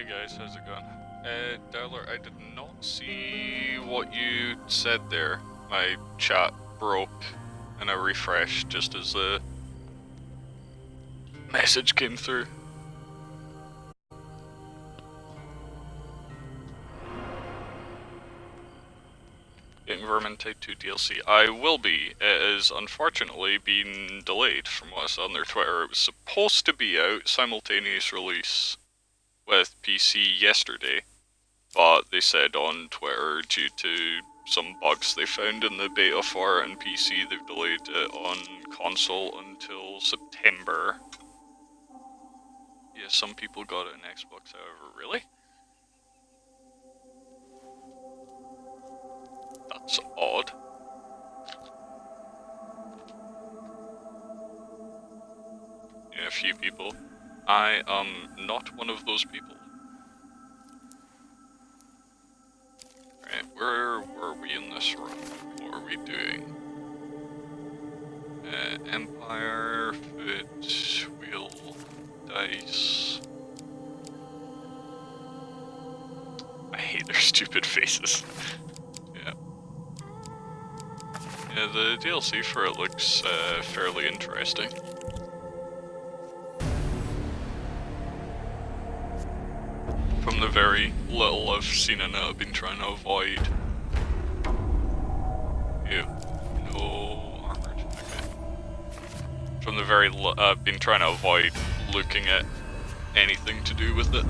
guys, how's it going? Dowler, I did not see what you said there. My chat broke and I refreshed just as the message came through. Getting Vermintide 2 DLC. I will be. It is unfortunately been delayed from what I saw on their Twitter. It was supposed to be out, simultaneous release with PC yesterday, but they said on Twitter due to some bugs they found in the beta for it and PC, they've delayed it on console until September. Yeah, some people got it in Xbox, however. Really? That's odd. Yeah, a few people. I am not one of those people. Right, where were we in this run? What are we doing? Empire, foot, wheel, dice. I hate their stupid faces. Yeah. Yeah, the DLC for it looks fairly interesting. From the very little I've seen in it, I've been trying to avoid. Ew. No armored. Okay. From the very I've been trying to avoid looking at anything to do with it.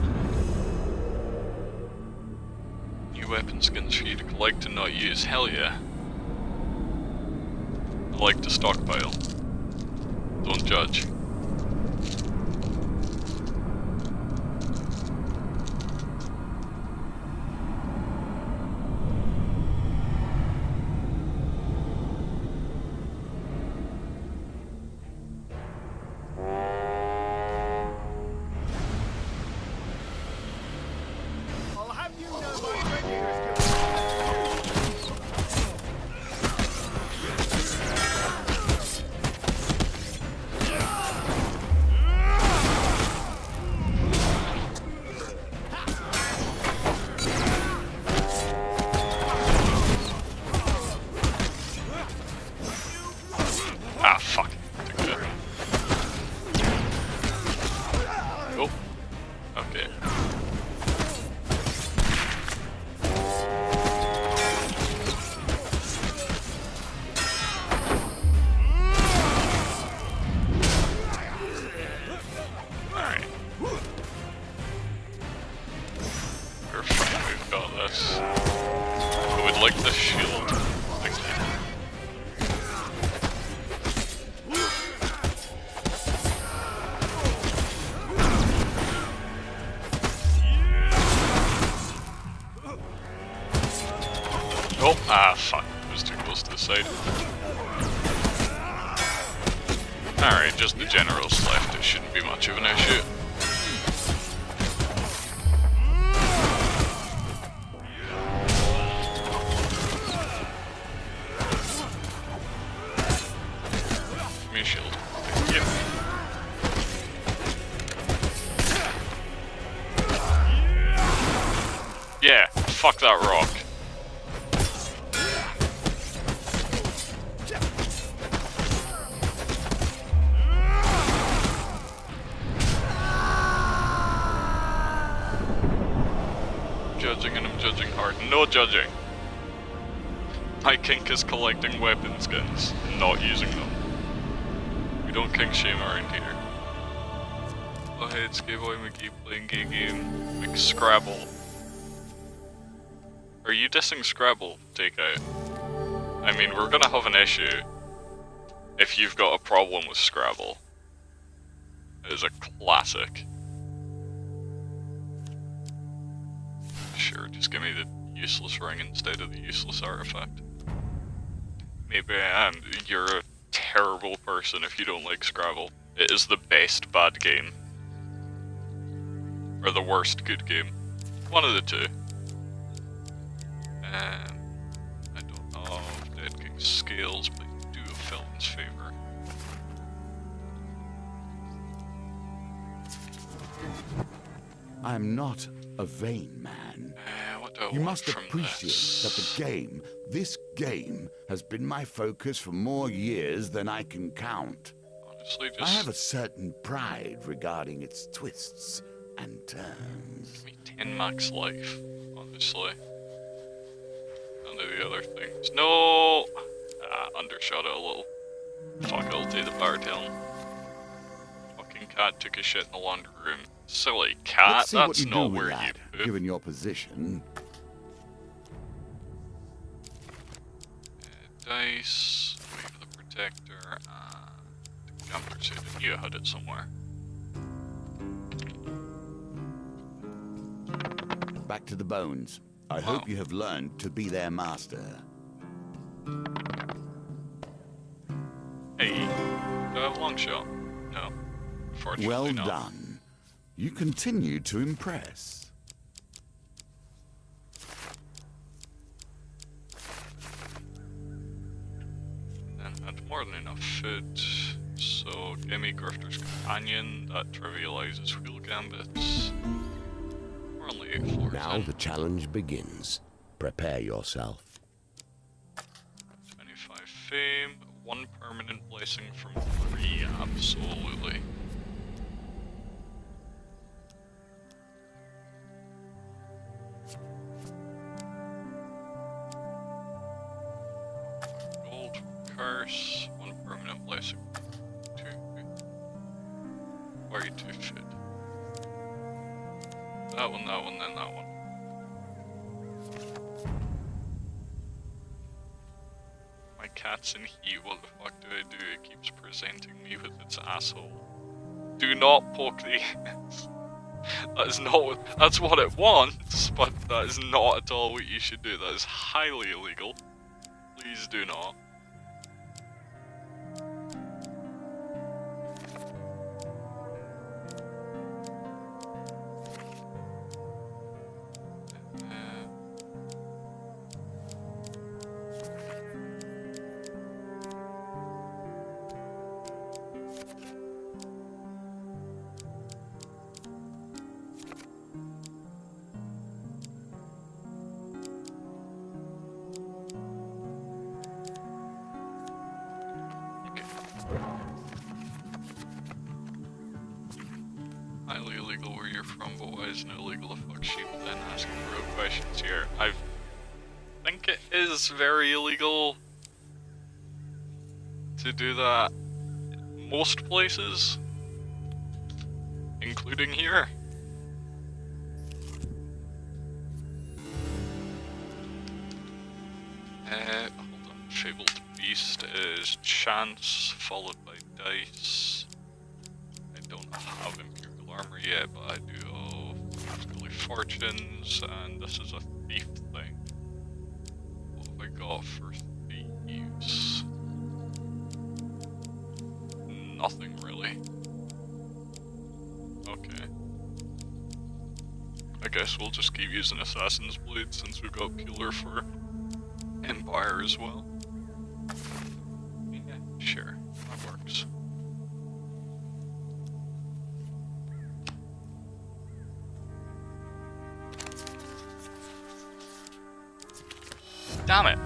New weapon skins for you to collect and not use. Hell yeah. I like to stockpile. Don't judge. Fuck. It was too close to the side. Alright, just the generals left. It shouldn't be much of an issue. Give me a shield. Thank you. Yeah, fuck that rock. No judging. My kink is collecting weapon skins, not using them. We don't kink shame around here. Oh hey, it's Gay Boy McGee playing gay game. Like Scrabble. Are you dissing Scrabble, Takeout? I mean, we're gonna have an issue if you've got a problem with Scrabble. It is a classic. Sure, just give me the useless ring instead of the useless artifact. Maybe I am. You're a terrible person if you don't like Scrabble. It is the best bad game. Or the worst good game. One of the two. I don't know if Dead King's scales, but you do a Felton's favor. I'm not a vain man. What do I You want must from appreciate this? that this game, has been my focus for more years than I can count. Honestly, I have just a certain pride regarding its twists and turns. give me 10 max life, honestly. None of the other things. No! Undershot it a little. Fuck, I'll take the power tail. Fucking cat took a shit in the laundry room. Silly cat, Let's see what that's you do not with where that, you poop. given your position. Dice, wait for the protector, the jumper suit. I knew I had it somewhere. Back to the bones. I hope you have learned to be their master. Hey, do I have long shot? No. Unfortunately Well not. done. You continue to impress. Then had more than enough food. So, Gimme Grifter's Companion, that trivializes wheel gambits. We're only 8 floors Now in. the challenge begins. Prepare yourself. 25 fame, 1 permanent blessing from 3, absolutely. Gold, curse, 1 permanent blessing, 2. Why are you 2 fit? That one, then that one. My cat's in heat, what the fuck do I do? It keeps presenting me with its asshole. Do not poke the That is not what, that's what it wants, but that is not at all what you should do. That is highly illegal. Please do not. Highly illegal where you're from, but why isn't it illegal to fuck sheep? Then asking real questions here. I think it is very illegal to do that in most places, including here. Hold on. Fabled Beast is chance followed by dice. I don't have Imperial Armor yet, but I do Rascally Fortunes, and this is a thief thing. What have I got for thieves? Nothing really. Okay. I guess we'll just keep using Assassin's Blade since we've got Killer for Empire as well. Yeah, sure. That works. Damn it!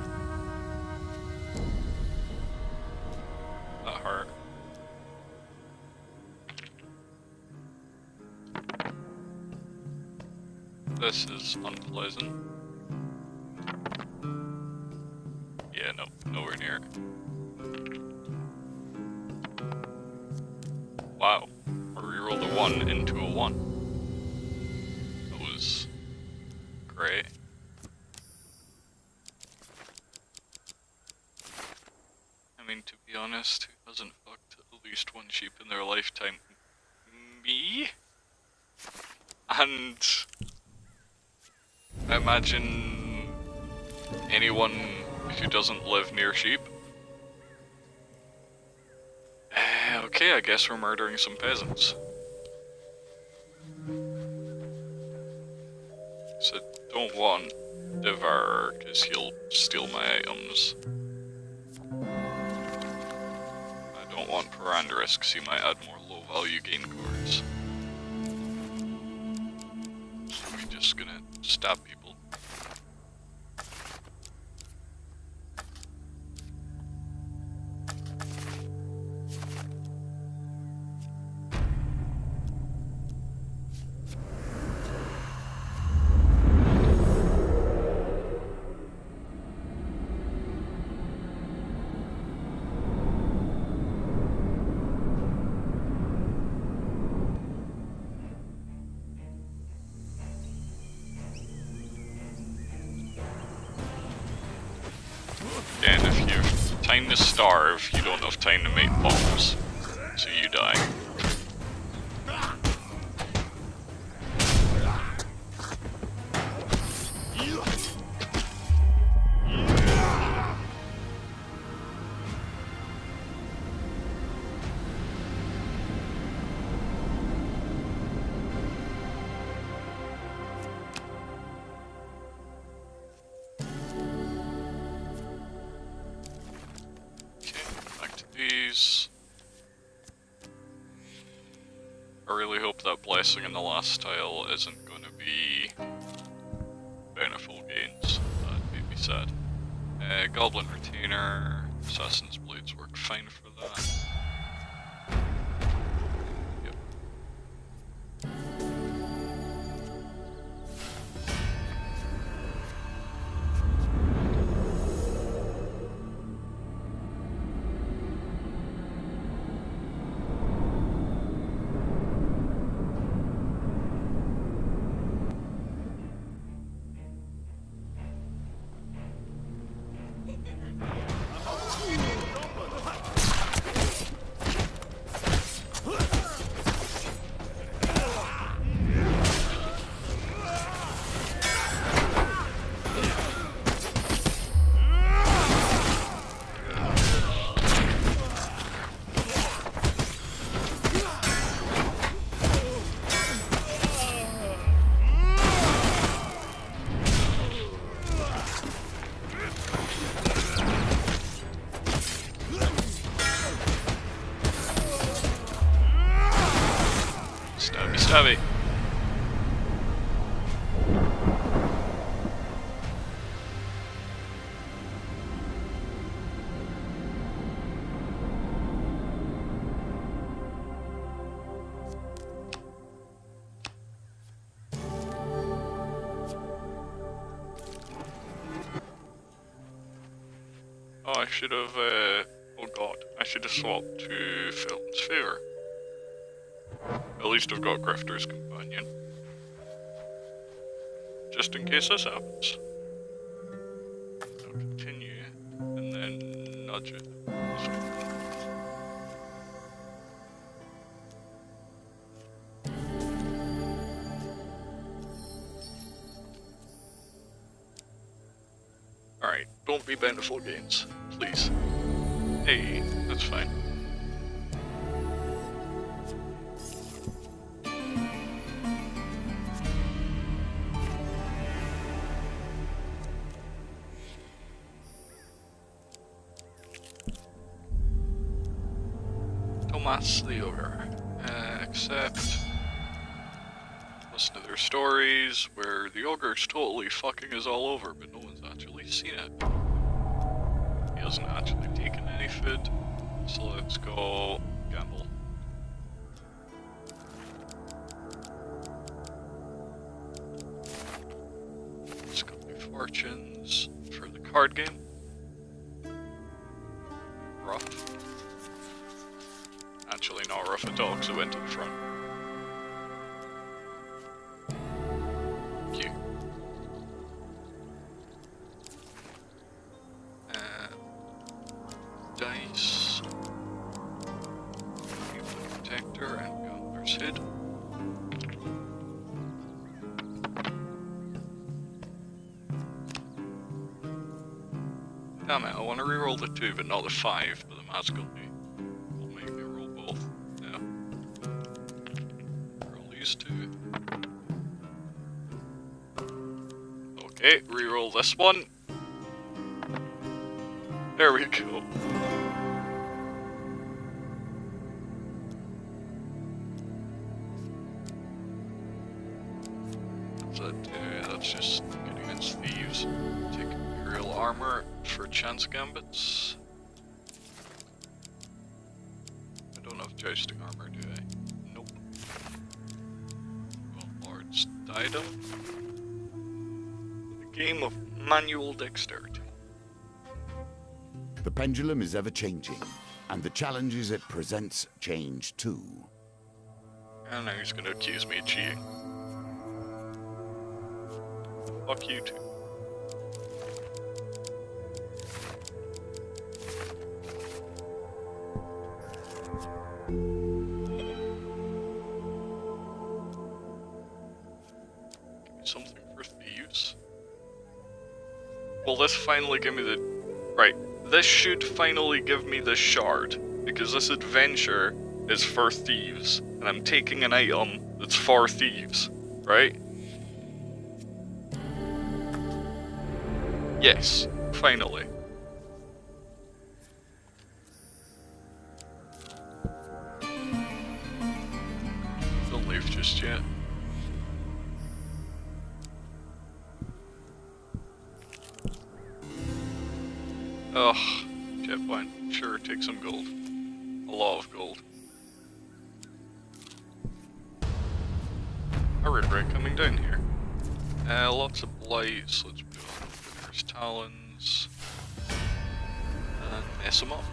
That hurt. This is unpleasant. Yeah, no, nowhere near. Wow. I rerolled a 1 into a 1. That was great. I mean, to be honest, who hasn't fucked at least one sheep in their lifetime? Me? And I imagine anyone who doesn't live near sheep. Okay, I guess we're murdering some peasants. So don't want Devourer, because he'll steal my items. I don't want Paranderous, because he might add more low value gain cards. So we just stab people. And if you have time to starve, you don't have time to make bombs, so you die. These. I really hope that blessing in the last tile isn't going to be bountiful gains. That made me sad. Goblin Retainer, Assassin's Blades work fine for that. Yep. Stabby, stabby. Oh, I should have, oh god, I should have swapped to Felton's Favor. At least I've got Grifter's Companion. Just in case this happens. I'll continue, and then nudge it. Alright, don't be bountiful gains, please. Hey, that's fine. Thomas the Ogre. Except listen to their stories where the ogre's totally fucking us all over, but no one's actually seen it. He hasn't actually taken any food, so let's go gamble. Let's go do fortunes for the card game. Rough. Actually not rough at all, because it went to the front. Cute. Dice. Protector and Gambler's Head. Damn it, I want to reroll the 2 but not the 5, but the math's gonna be. Will make me roll both. Yeah. Roll these 2. Okay, reroll this one. There we go. That's a 2, that's Let's just get against thieves. Take Imperial Armor for chance gambits. I don't have jousting armor, do I? Nope. Well, Lord's Diadem. A game of manual dexterity. The pendulum is ever changing, and the challenges it presents change too. And now he's gonna accuse me of cheating. Fuck you too. Give me something for thieves. Will this finally give me the... Right, this should finally give me the shard, because this adventure is for thieves, and I'm taking an item that's for thieves, right? Yes, finally. Don't leave just yet. Ugh, jetpoint. Sure, take some gold. A lot of gold. I regret coming down here. Lots of blights. Let's put on Fitter's Talons. And mess them up.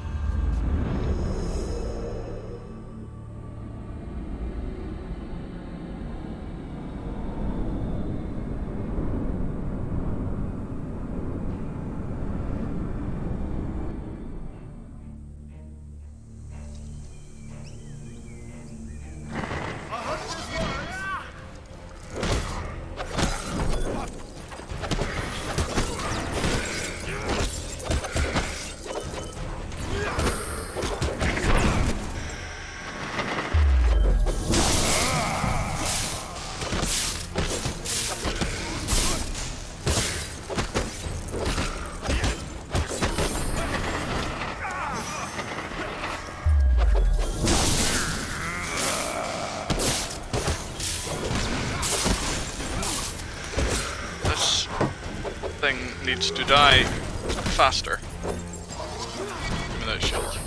Needs to die faster. Give me that shield.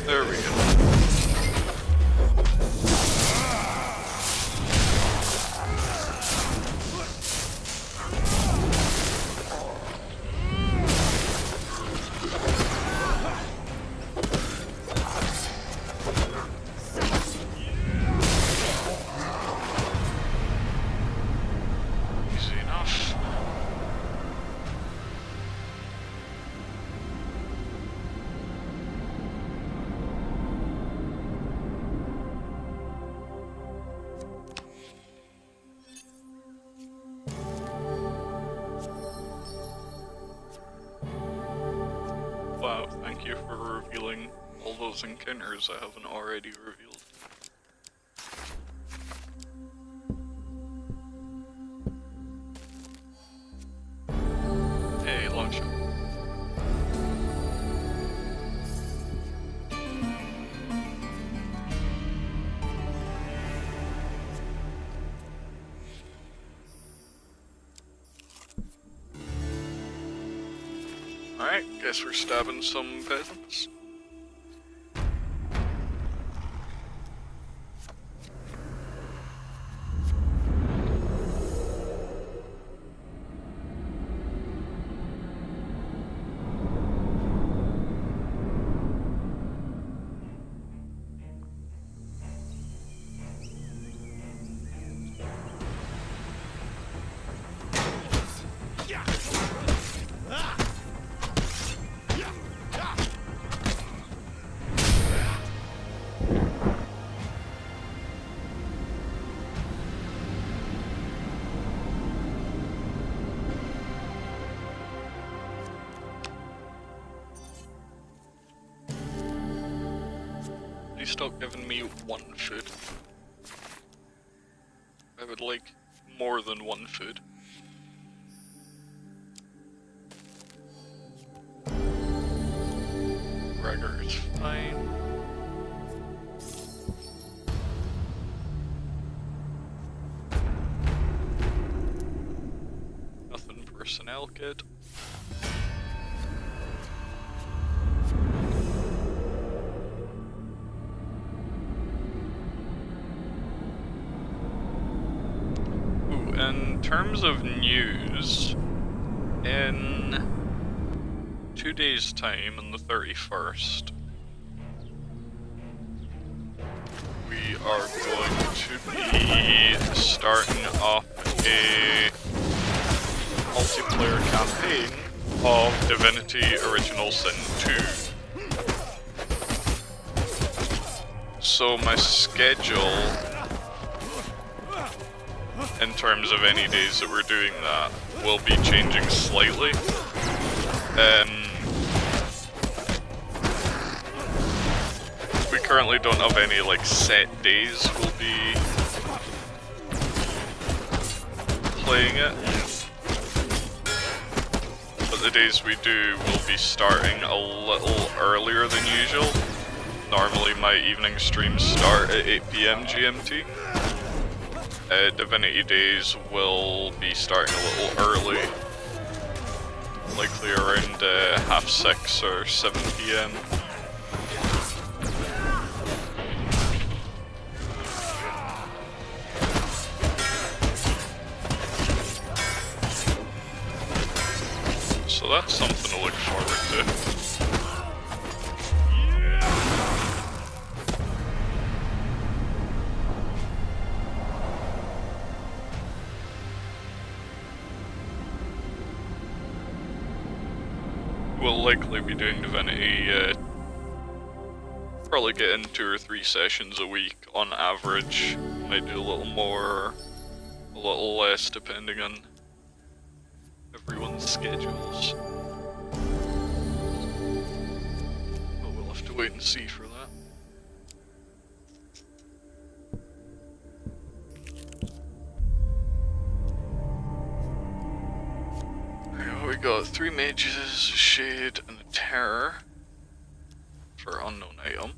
There we go. Wow, thank you for revealing all those encounters I haven't already revealed. Hey, launch him. Alright, guess we're stabbing some peasants. Please stop giving me one food. I would like more than one food. McGregor is fine. Nothing personnel kit. In terms of news, in 2 days' time, on the 31st, we are going to be starting up a multiplayer campaign of Divinity Original Sin 2. So my schedule, in terms of any days that we're doing that, will be changing slightly. We currently don't have any like set days we'll be playing it, but the days we do will be starting a little earlier than usual. Normally my evening streams start at 8 PM GMT. Divinity days will be starting a little early, likely around 6:30 or 7 PM. So that's something to look forward to. We'll likely be doing Divinity, probably getting 2 or 3 sessions a week on average. Might do a little more, a little less depending on everyone's schedules. But we'll have to wait and see for that. We got 3 mages, a shade, and a terror for unknown item,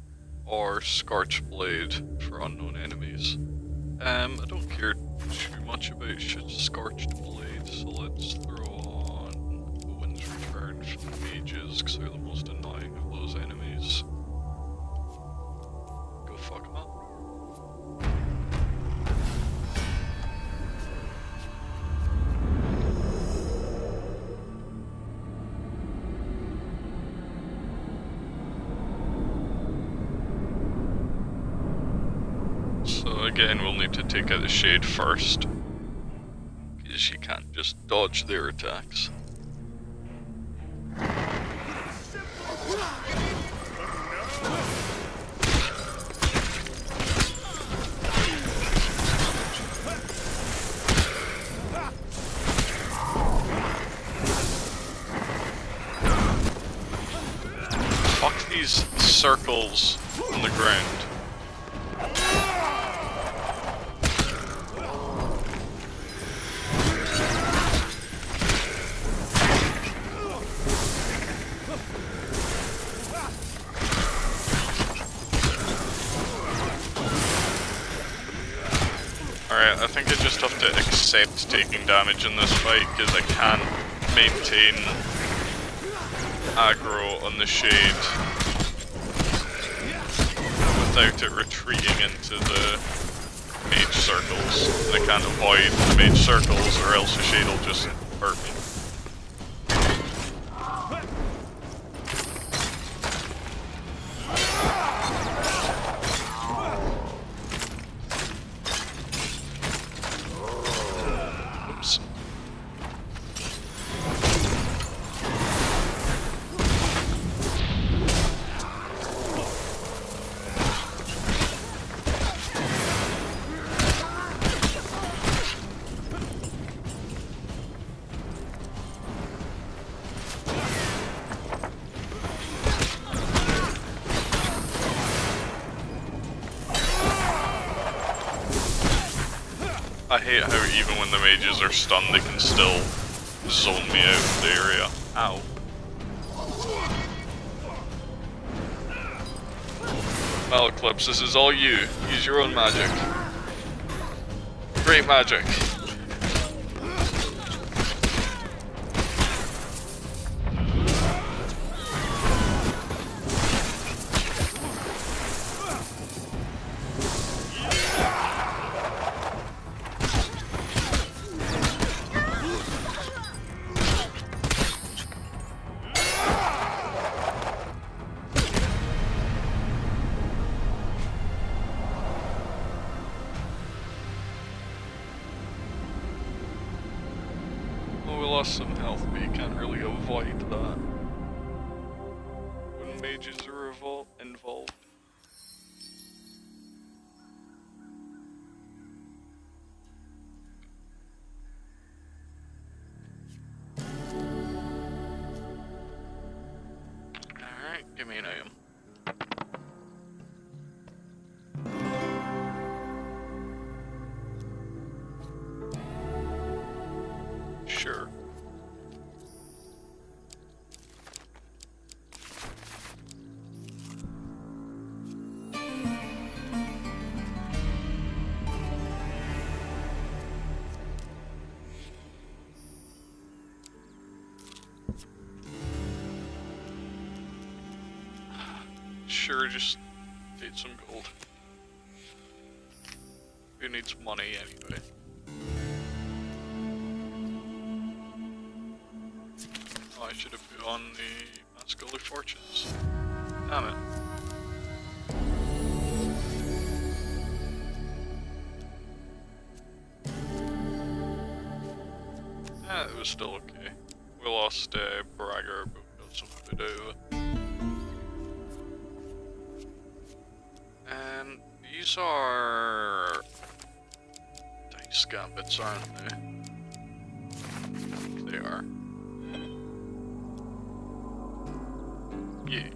or scorch blade for unknown enemies. I don't care too much about scorched blade, so let's throw on the Wind's Return for the mages, because they're the most annoying of those enemies. Go fuck them up. Again, we'll need to take out the shade first, because you can't just dodge their attacks. Fuck these circles on the ground. Alright, I think I just have to accept taking damage in this fight, because I can't maintain aggro on the shade without it retreating into the mage circles. I can't avoid the mage circles, or else the shade will just hurt me. I hate how even when the mages are stunned, they can still zone me out of the area. Ow. Malaclypse, this is all you. Use your own magic. Great magic. We lost some health, but you can't really avoid that when mages are involved. Alright, give me an item. Sure. Sure, just need some gold. Who needs money anyway? Oh, I should have put on the Masculine Fortunes. Damn it. It was still okay. We lost Bragger, but we got something to do. And these are dice gambits, aren't they? They are. Yeah.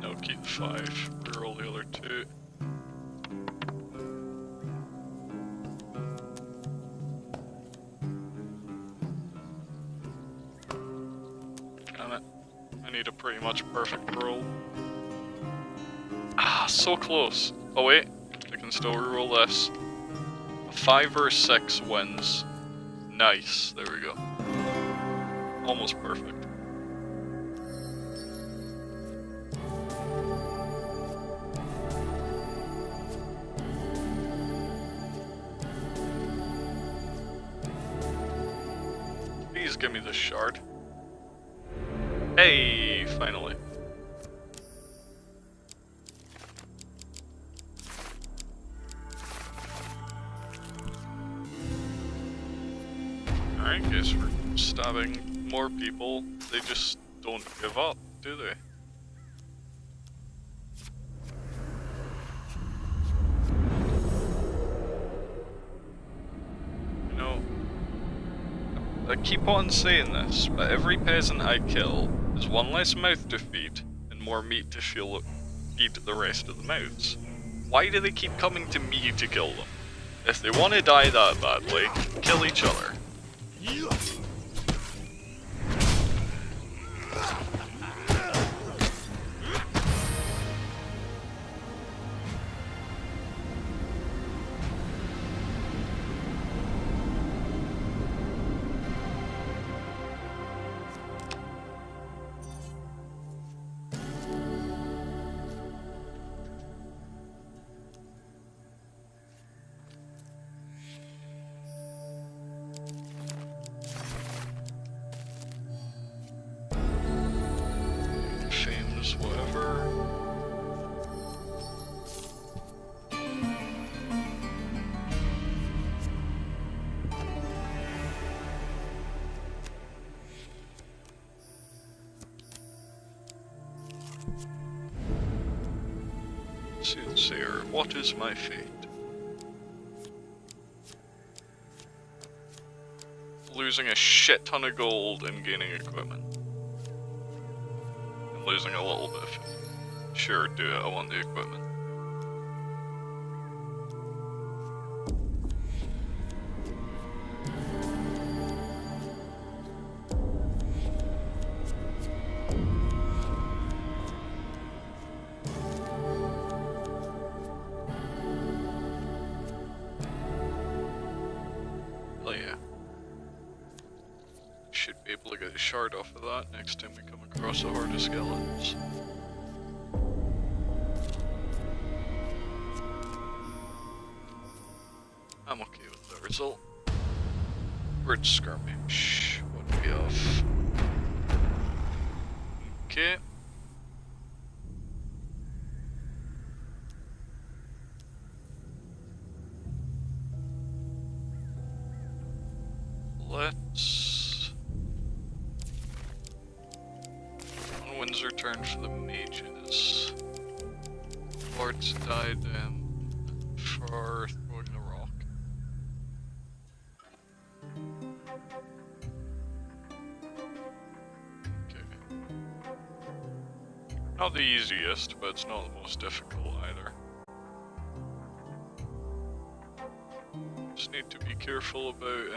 No, keep 5. Reroll the other 2. Damn it. I need a pretty much perfect roll. Ah, so close. Oh wait, I can still reroll this. A 5 or 6 wins. Nice, there we go. Almost perfect. Please give me this shard. Hey, finally. Alright, guess we're stabbing more people. They just don't give up, do they? You know, I keep on saying this, but every peasant I kill is one less mouth to feed and more meat to feed the rest of the mouths. Why do they keep coming to me to kill them? If they want to die that badly, kill each other. Shames, whatever. Soothsayer, what is my fate? Losing a shit ton of gold and gaining equipment. And losing a little bit of it. Sure, do it, I want the equipment. shard off of that next time we come across a horde of skeletons. I'm okay with the result. Bridge skirmish. What do we have? Okay. Let's... Wind's return for the mages. Lord's diadem for throwing the rock. Okay. Not the easiest, but it's not the most difficult either. Just need to be careful about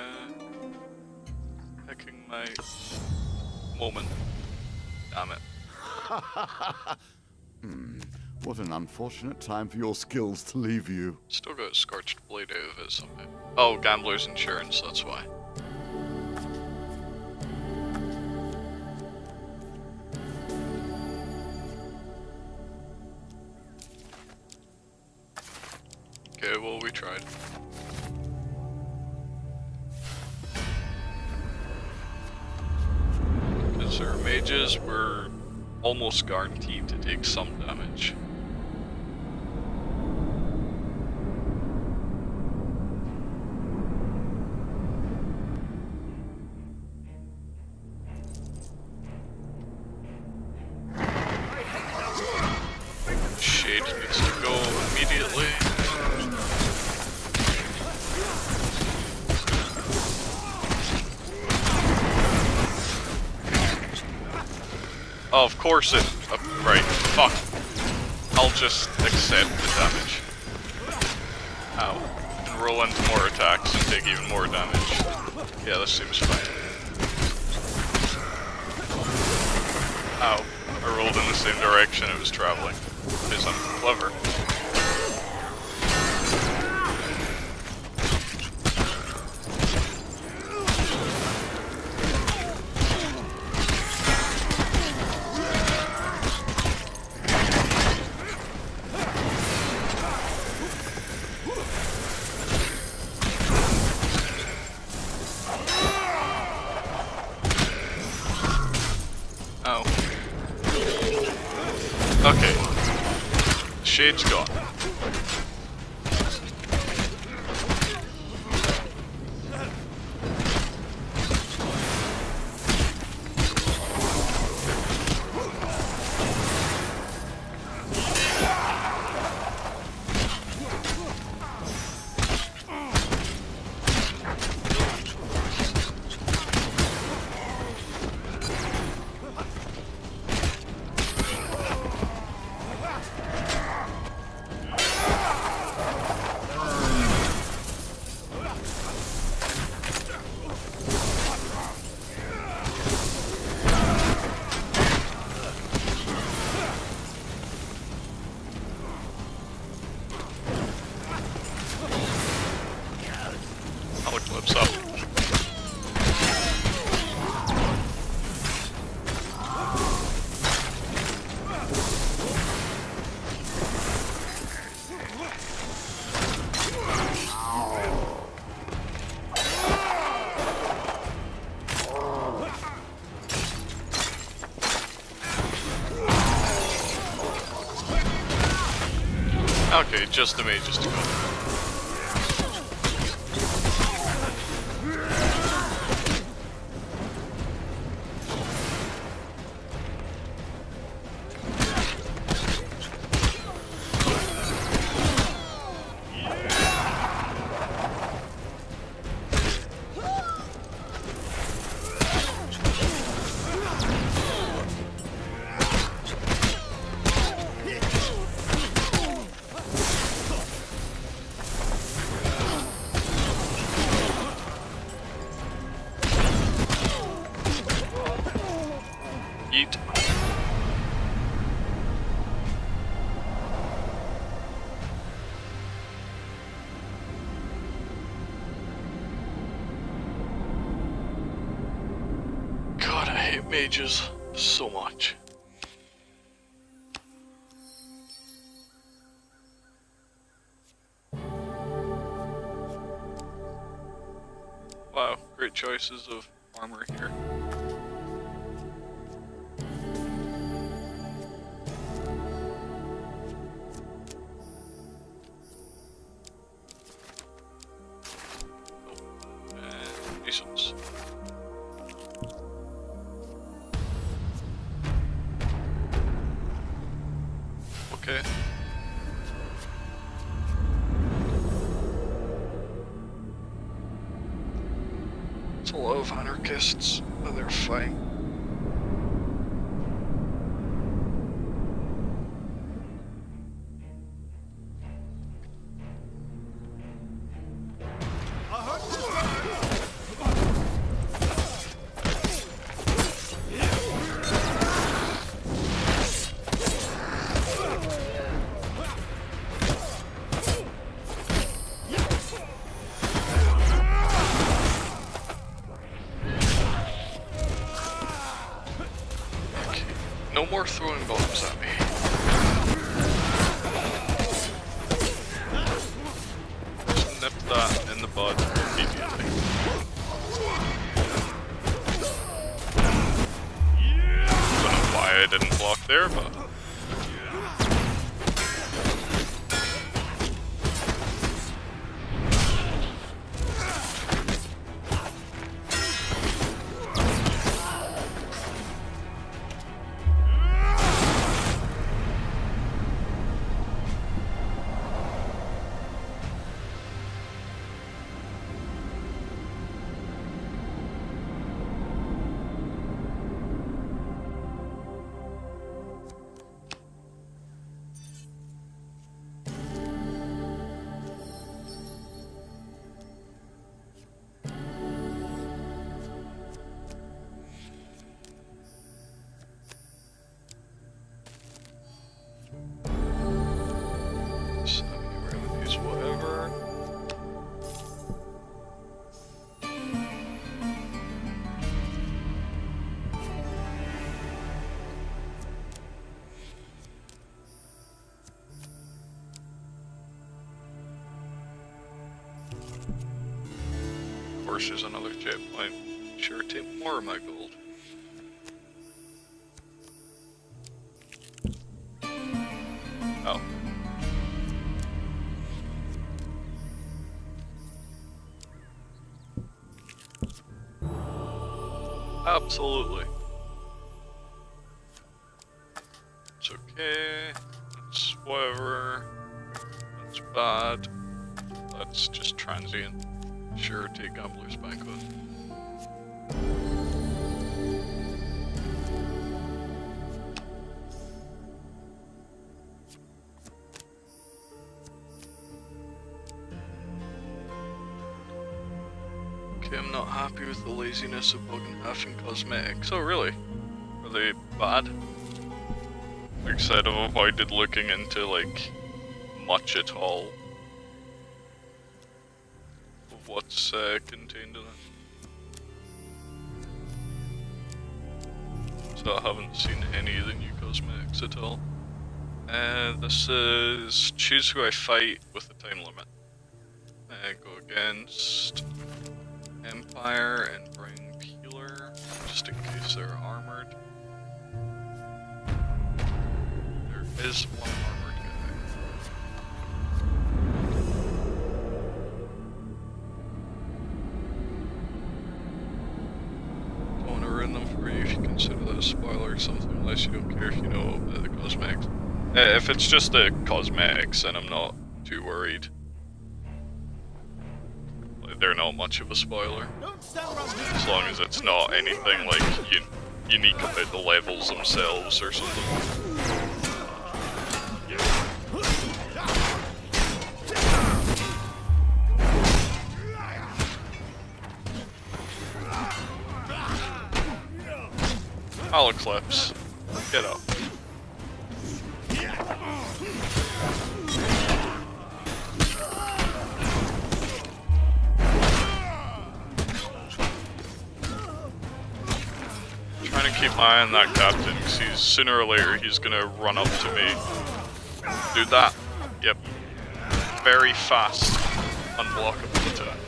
picking my moment. Damn it. What an unfortunate time for your skills to leave you. Still got a scorched blade out of it somehow. Oh, gambler's insurance, that's why. Okay, well, we tried. Because our mages were almost guaranteed to take some damage. Shade needs to go immediately. Oh, of course it... right, fuck. I'll just accept the damage. Ow. And roll into more attacks and take even more damage. Yeah, this seems fine. Ow. I rolled in the same direction it was traveling. Because I'm clever. Oh. Okay. Shade's gone. Malaclypse up. Okay, just the mages to go. mages so much. Wow, great choices of armor here. And Jesus. Okay. It's a lot of anarchists, but they're fine. No more throwing bombs at me. Just nip that in the bud immediately. Don't know why I didn't block there, but... So we're gonna use whatever. Of course, there's another checkpoint. Sure, take more of my gold. Oh. Absolutely. It's okay. It's whatever. That's bad. That's just transient. Sure, take Gambler's Banquet. Okay, I'm not happy with the laziness of bug and half and cosmetics. Oh really? Are they bad? Like I said, I've avoided looking into like much at all of what's contained in it. So I haven't seen any of the new cosmetics at all. This is choose who I fight with a time limit. Go against Empire and bring Peeler, just in case they're armored. There is one armored guy. Don't want to ruin them for you if you consider that a spoiler or something, unless you don't care if you know the cosmetics. If it's just the cosmetics, then I'm not too worried. They're not much of a spoiler. As long as it's not anything like unique about the levels themselves or something. Malaclypse, get up. keep my eye on that captain, because he's sooner or later he's gonna run up to me. Do that. Yep. Very fast, unblockable attack.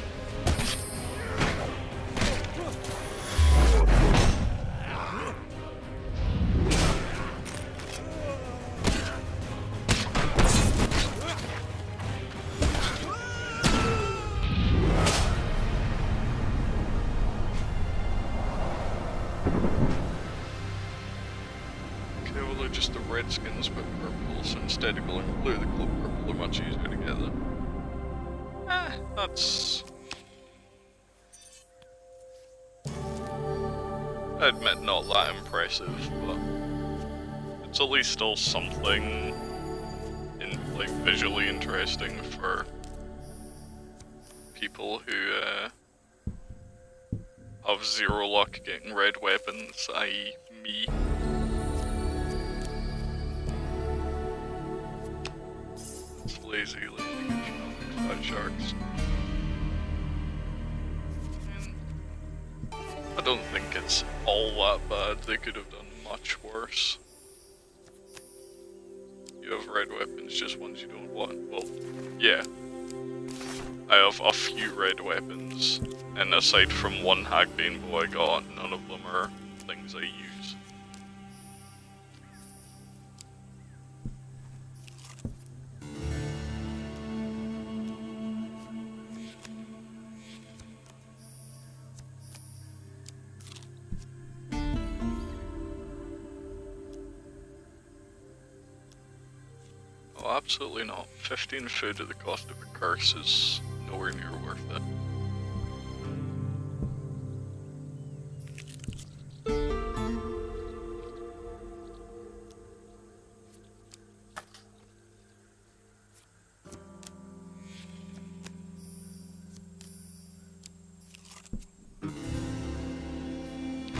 Just the redskins but purple, so instead of going blue, the club purple are much easier to get them. That's... I admit not that impressive, but it's at least still something like visually interesting for people who have zero luck getting red weapons, i.e. me. Lazy fat sharks. I don't think it's all that bad. They could have done much worse. You have red weapons, just ones you don't want. Well, yeah. I have a few red weapons, and aside from one Hagbane bow I got, none of them are things I use. Oh, absolutely not. 15 food at the cost of a curse is nowhere near worth it.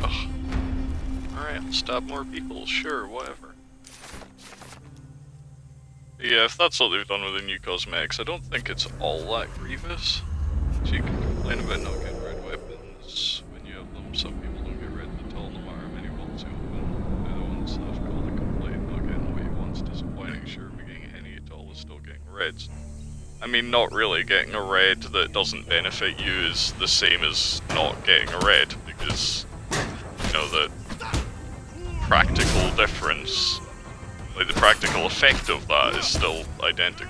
Ugh. Alright, I'll stab more people, sure, whatever. Yeah, if that's what they've done with the new cosmetics, I don't think it's all that grievous. So you can complain about not getting red weapons when you have them. Some people don't get red at all, no matter how many ones you open. They're the ones that have called a complaint, not getting what you want's disappointing. Sure, but getting any at all is still getting reds. I mean, not really. Getting a red that doesn't benefit you is the same as not getting a red, because, you know, the practical difference, like the practical effect of that is still identical.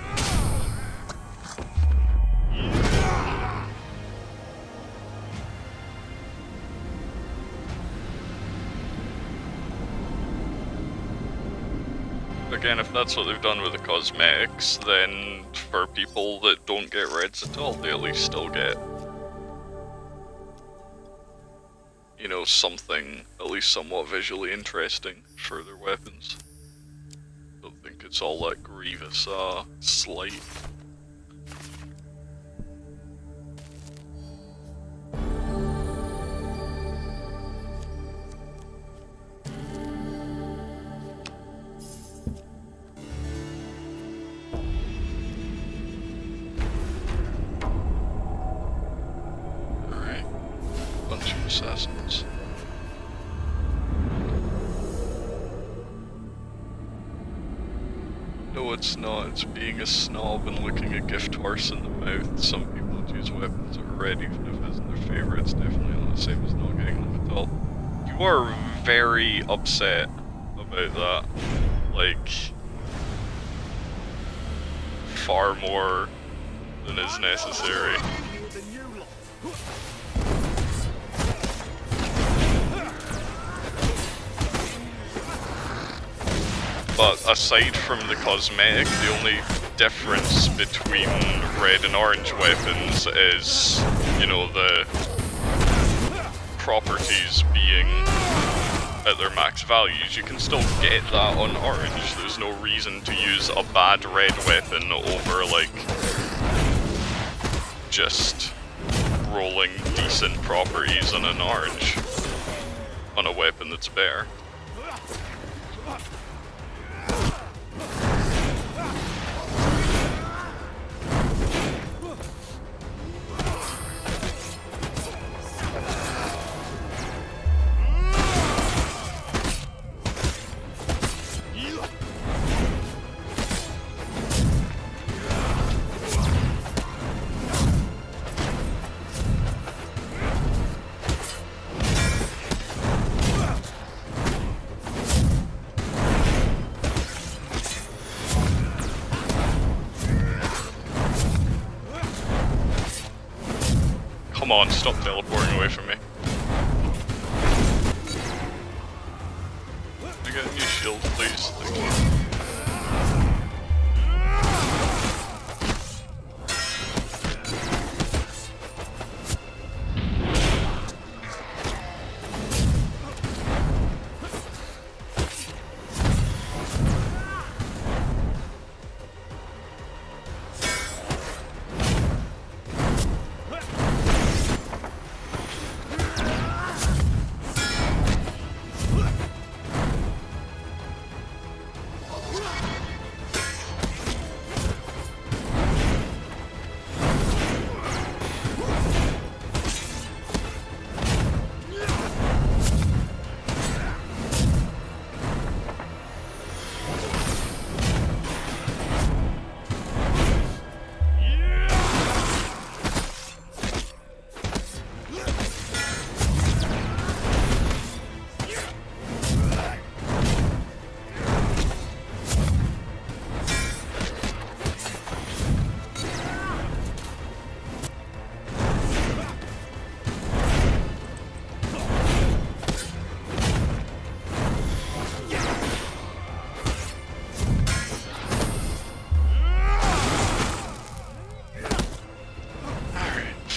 Again, if that's what they've done with the cosmetics, then for people that don't get reds at all, they at least still get, you know, something at least somewhat visually interesting for their weapons. Don't think it's all that grievous, slight. Alright, bunch of assassins. No, it's not. It's being a snob and looking a gift horse in the mouth. Some people that use weapons are red, even if it isn't their favourite. It's definitely not the same as not getting them at all. You are very upset about that. Like, far more than is necessary. But aside from the cosmetic, the only difference between red and orange weapons is, you know, the properties being at their max values. You can still get that on orange. There's no reason to use a bad red weapon over, like, just rolling decent properties on an orange, on a weapon that's bare. Come on, stop teleporting away from me. Can I get a new shield, please? Thank you.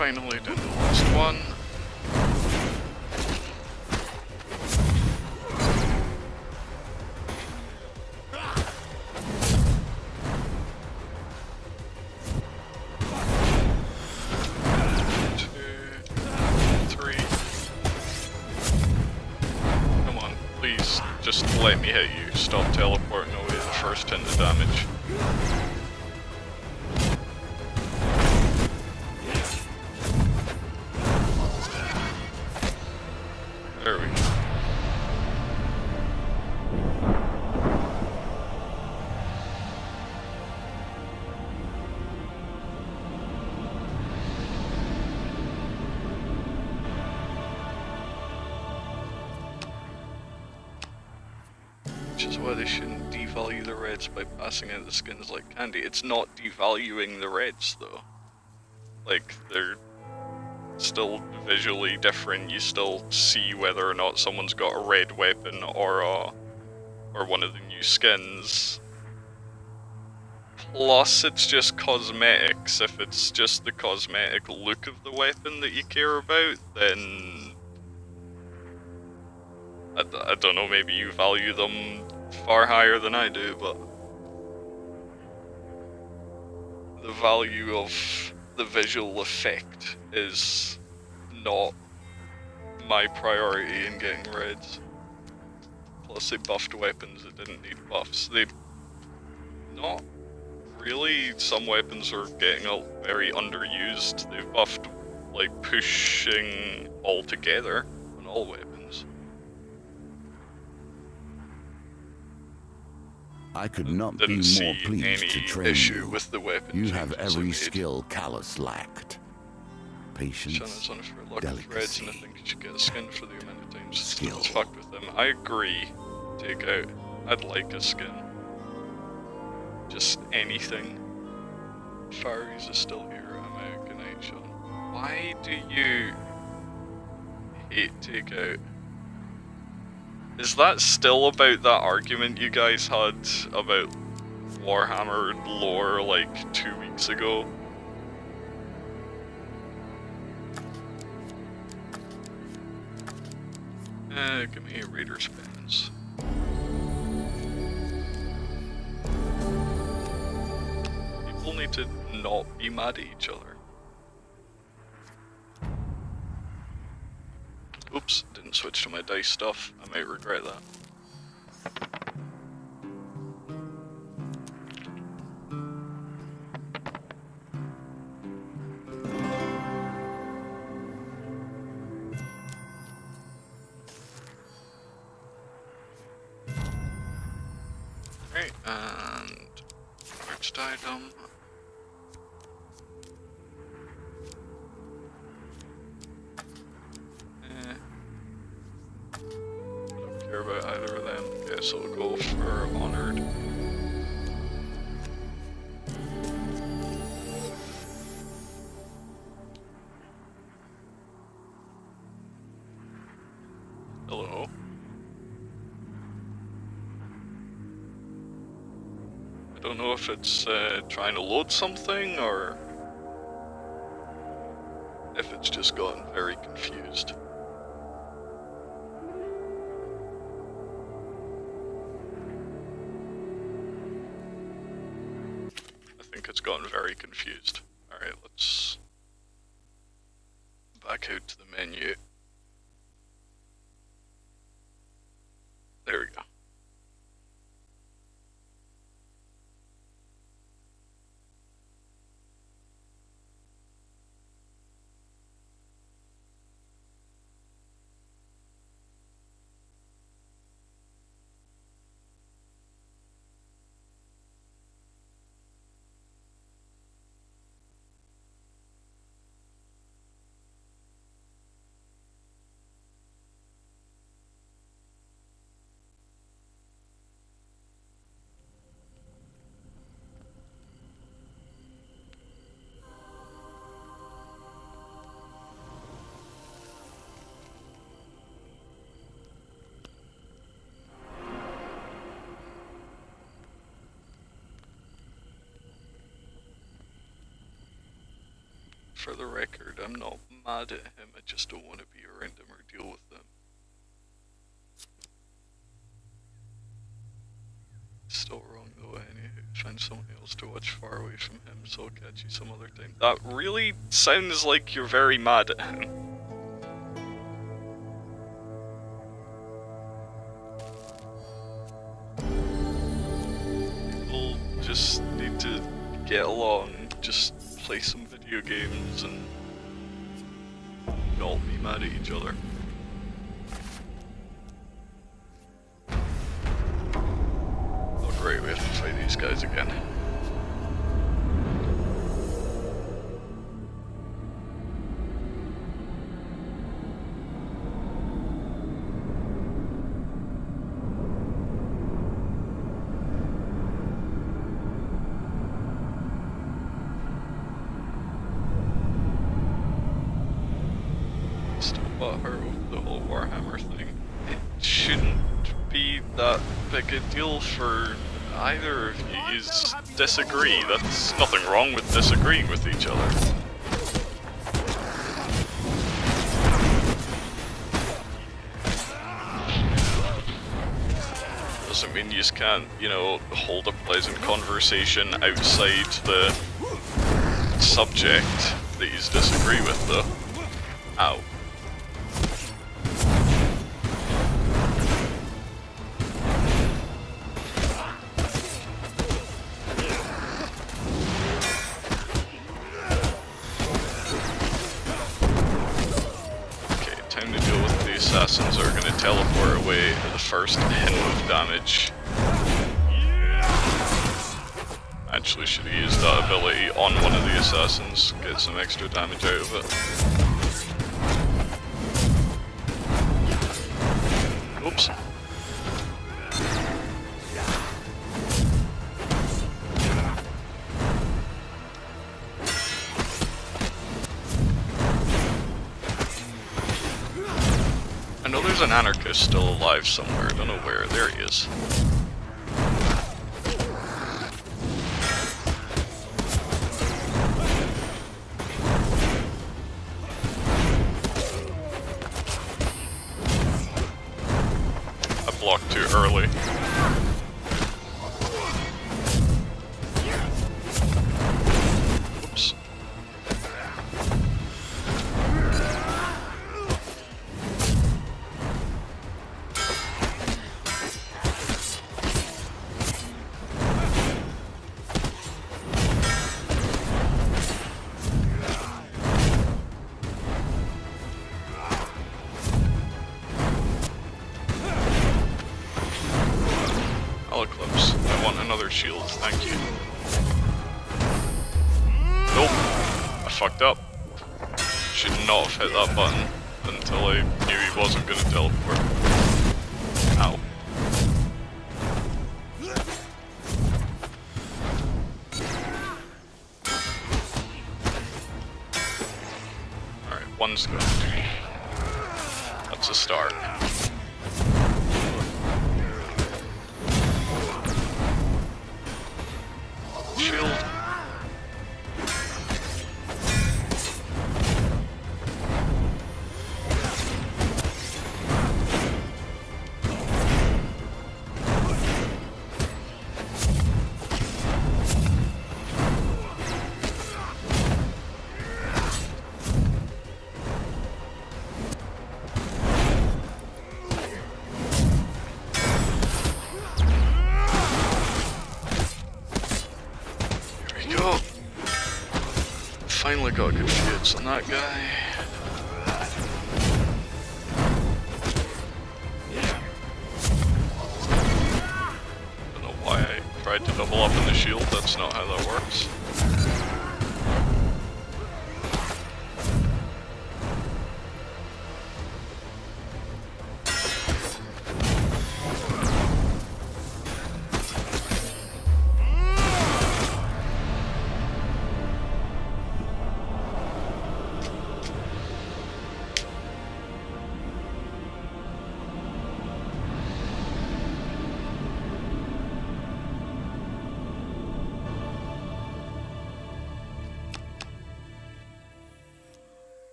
Finally did the last one. Come on, please, just let me hit you. Stop teleporting away the first hint of damage. There we go. Which is why they shouldn't devalue the reds by passing out the skins like candy. It's not devaluing the reds though. Like, they're still visually different. You still see whether or not someone's got a red weapon or one of the new skins. Plus, it's just cosmetics. If it's just the cosmetic look of the weapon that you care about, then I don't know, maybe you value them far higher than I do, but the value of the visual effect is not my priority in getting reds. Plus, they buffed weapons that didn't need buffs. They not really. Some weapons are getting very underused. They've buffed like pushing altogether on all weapons. I could not be Didn't more see pleased any to train issue you. with the weapons. You have changes I every made. skill Callus lacked. Patience, Shannon's on it for lucky reds, and I think you should get a skin for the amount of times skill. it's fucked with them. I agree. Take out. I'd like a skin. Just anything. Faries is still here. I'm out. Good night, Sean. Why do you hate take out? Is that still about that argument you guys had about Warhammer lore like 2 weeks ago? Give me a Raider's Penance. People need to not be mad at each other. Oops, didn't switch to my dice stuff. I might regret that. Right, and next item. Don't care about either of them. Guess I'll go for Honored. don't know if it's trying to load something or if it's just gotten very confused. I think it's gotten very confused. Alright, let's back out to the menu. There we go. For the record, I'm not mad at him, I just don't want to be around him or deal with him. Still wrong though, anywho. Find someone else to watch far away from him, so I'll catch you some other time. That really sounds like you're very mad at him. People just need to get along, just play some video games and not be mad at each other. Oh great, we have to fight these guys again. The whole Warhammer thing. It shouldn't be that big a deal for either of you. You disagree. That's nothing wrong with disagreeing with each other. Doesn't mean you just can't, you know, hold a pleasant conversation outside the subject that you disagree with, though. Ow. Assassins are going to teleport away at the first hint of damage. Actually should have used that ability on one of the assassins, get some extra damage out of it. Oops. I know there's an anarchist still alive somewhere, I don't know where, there he is. I blocked too early. Oops. Malaclypse, I want another shield, thank you. Nope, I fucked up. Should not have hit that button until I knew he wasn't going to teleport. Ow. Alright, one's gone. That's a start. go. Finally got good hits on that guy. Don't know why I tried to double up in the shield, that's not how that works.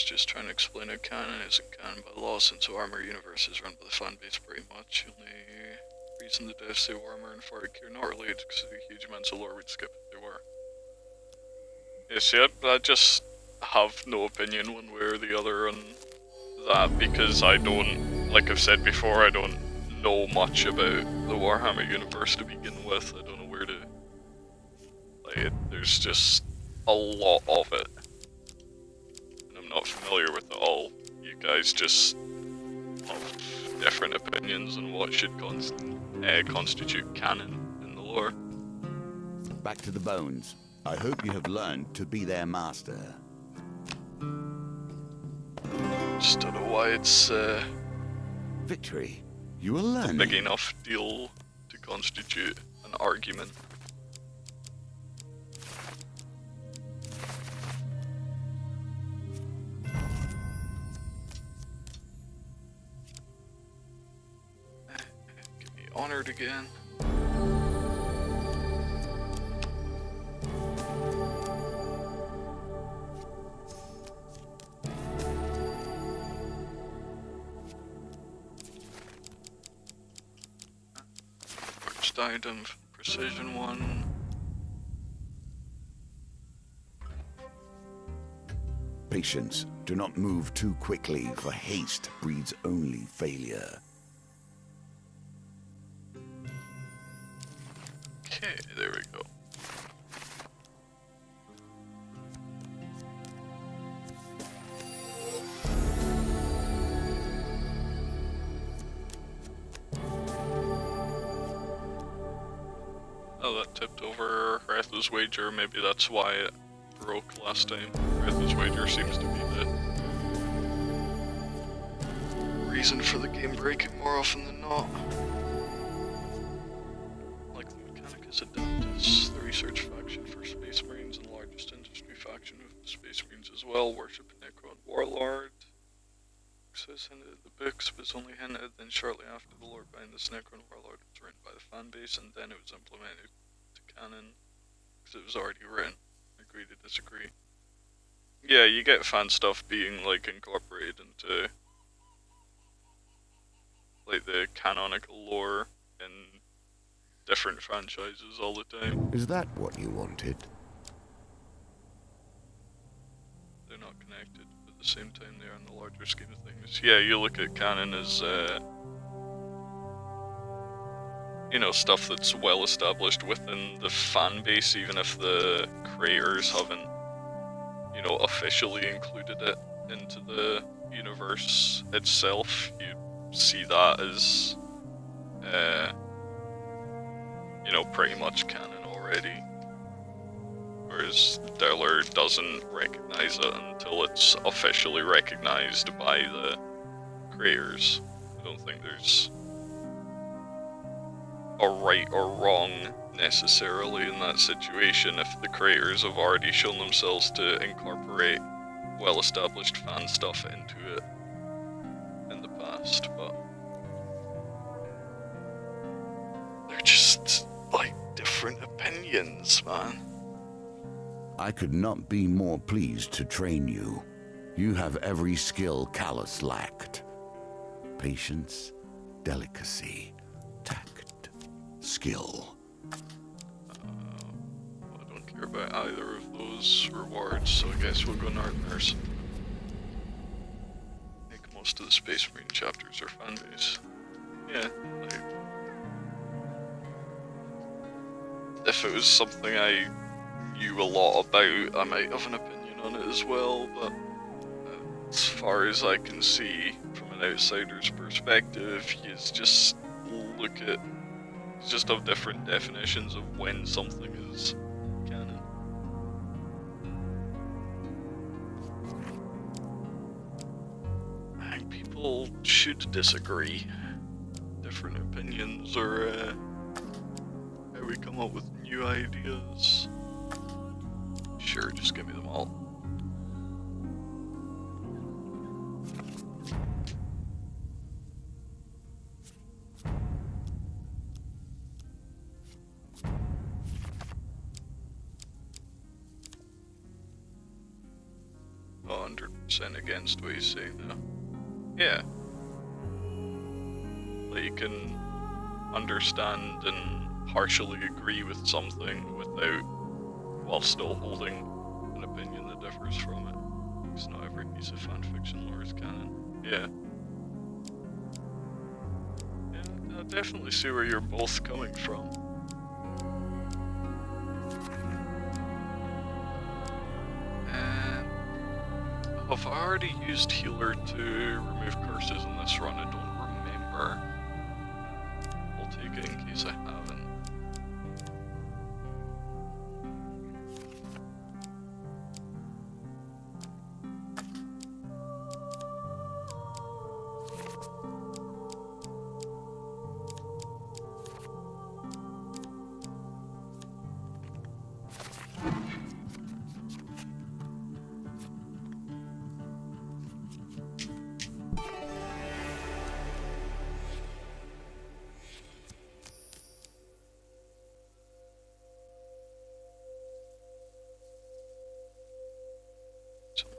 Just trying to explain how canon isn't canon by law, since the Warhammer universe is run by the fan base pretty much. The only reason the devs say Warhammer and Fark are not related because of the huge amounts of lore we'd skip if they were. Yeah, see, I just have no opinion one way or the other on that, because I don't, like I've said before, I don't know much about the Warhammer universe to begin with. I don't know where to play it. There's just a lot of it. Not familiar with it all. You guys just have different opinions on what should constitute canon in the lore. Back to the bones. I hope you have learned to be their master. Just don't know why it's Victory. You are learning. a big enough deal to constitute an argument. Honored again. First item, precision 1. Patience. Do not move too quickly, for haste breeds only failure. Okay, there we go. Oh, that tipped over Retha's Wager. Maybe that's why it broke last time. Retha's Wager seems to be the reason for the game breaking more often than not. Adeptus, the research faction for Space Marines and the largest industry faction of the Space Marines as well, worship Necron Warlord. Says hinted at the books, but it's only hinted, then shortly after the lore behind this Necron Warlord was written by the fan base, and then it was implemented to canon, because it was already written. Agree to disagree. Yeah, you get fan stuff being, like, incorporated into, like, the canonical lore in different franchises all the time. Is that what you wanted? They're not connected, but at the same time they are in the larger scheme of things. Yeah, you look at canon as, you know, stuff that's well established within the fan base, even if the creators haven't, you know, officially included it into the universe itself. You see that as, you know, pretty much canon already. Whereas Dellor doesn't recognize it until it's officially recognized by the creators. I don't think there's a right or wrong necessarily in that situation if the creators have already shown themselves to incorporate well-established fan stuff into it in the past, but they're just like different opinions, man. I could not be more pleased to train you. You have every skill Callus lacked. Patience, delicacy, tact, skill. I don't care about either of those rewards, so I guess we'll go Northerners. Make most of the Space Marine chapters are fan base. Yeah, like, if it was something I knew a lot about, I might have an opinion on it as well, but as far as I can see, from an outsider's perspective, you just look at, you just have different definitions of when something is canon. I think people should disagree. Different opinions, or how we come up with new ideas. Sure, just give me them all. Oh, 100% against what he's saying now. Yeah. Like, you can understand and partially agree with something without, while still holding an opinion that differs from it. Because not every piece of fanfiction lore is canon. Yeah. Yeah, I definitely see where you're both coming from. Have I already used healer to remove curses in this run? I don't remember. I'll take it in case I haven't.